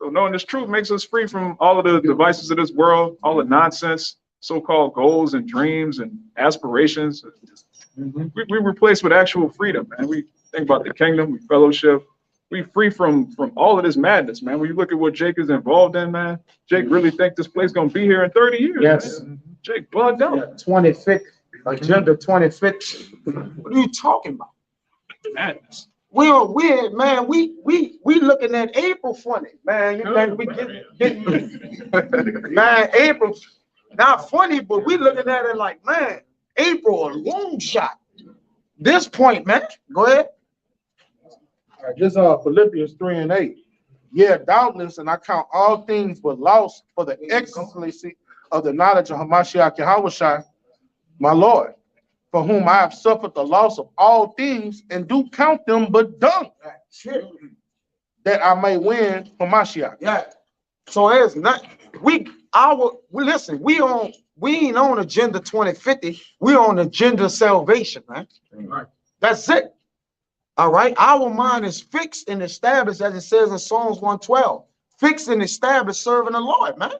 So knowing this truth makes us free from all of the devices of this world, all the nonsense, so-called goals and dreams and aspirations. We replace with actual freedom, man. We think about the kingdom, we fellowship, we free from all of this madness, man. When you look at what Jake is involved in, man, Jake really think this place gonna be here in 30 years. Yes. Man. Jake bugged out. 25th, agenda 25th. What are you talking about? Madness. We looking at April funny, man. You think we get man, April not funny, but we looking at it like, man, April a long shot. This point, man. Go ahead. All right, this Philippians 3:8. Yeah, doubtless, and I count all things but loss for the excellency of the knowledge of Hamashiach Yahushua, my Lord, for whom I have suffered the loss of all things, and do count them but dung, that I may win Hamashiach. Yeah. So it's not listen, we ain't on agenda 2050. We on agenda salvation, man. Right. That's it. All right. Our mind is fixed and established, as it says in Psalms 112. Fixed and established serving the Lord, man.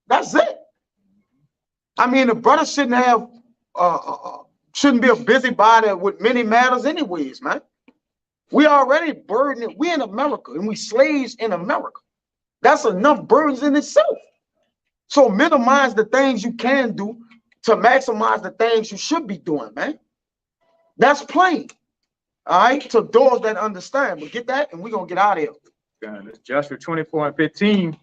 That's it. I mean, the brother shouldn't have shouldn't be a busybody with many matters anyways, man. We already burdened. We in America and we slaves in America. That's enough burdens in itself. So minimize the things you can do to maximize the things you should be doing, man. That's plain. All right, to those that understand. But get that, and we're gonna get out of here. It's Joshua 24:15.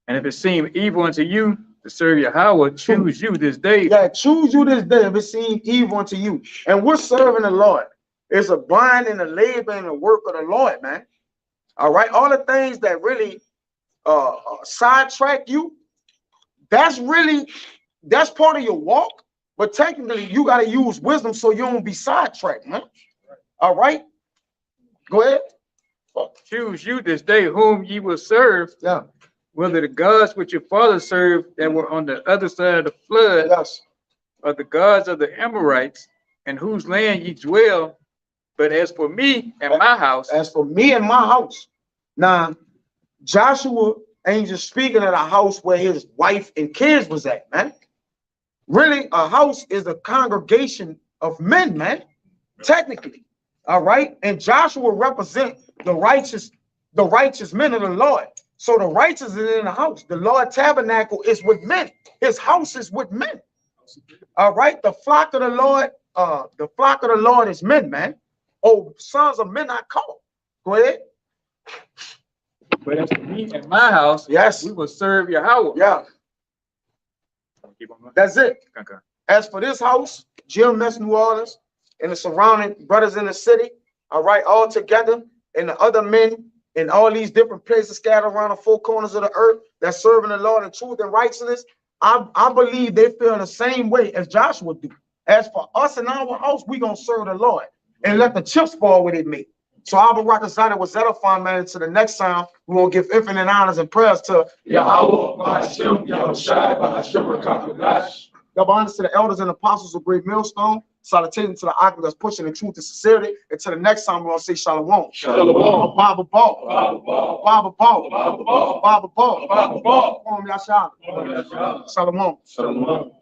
And if it seem evil unto you to serve Yahweh, choose you this day. Yeah, choose you this day if it seems evil unto you. And we're serving the Lord. It's a bind and a labor and a work of the Lord, man. All right, all the things that really sidetrack you, that's part of your walk. But technically, you got to use wisdom so you don't be sidetracked, man. All right, go ahead. Choose you this day whom ye will serve. Yeah. Whether the gods which your fathers served that were on the other side of the flood, Yes. or the gods of the Amorites, in whose land ye dwell. But as for me and my house, As for me and my house, now Joshua ain't just speaking of the house where his wife and kids was at, man. Really, a house is a congregation of men, man. Technically, all right. And Joshua represent the righteous men of the Lord. So the righteous is in the house. The Lord tabernacle is with men. His house is with men. All right. The flock of the Lord is men, man. Oh, sons of men I call. Go ahead. but as for me and my house, Yes. we will serve Yahweh. Yeah. Keep on going. That's it. Okay. As for this house, GMS New Orleans and the surrounding brothers in the city, all right, all together, and the other men in all these different places scattered around the four corners of the earth that's serving the Lord in truth and righteousness, I believe they feel the same way as Joshua do. As for us and our house, we gonna serve the Lord and let the chips fall where they may. So Abba Rakazana was edifying, man. To the next time, we won't give infinite honors and prayers to Yahweh, Ba'ashem, Yahushai, Ba'ashem, Rakakadash. Double honors to the elders and apostles of Great Millstone. Salutation to the oculus that's pushing the truth and sincerity. And to the next time, we're going to say Shalom. Shalom. Baba Ball. Baba Ball. Baba Ball. Baba Ball. Baba Ball. Baba Ball. Shalom. Shalom. Shalom. Shalom.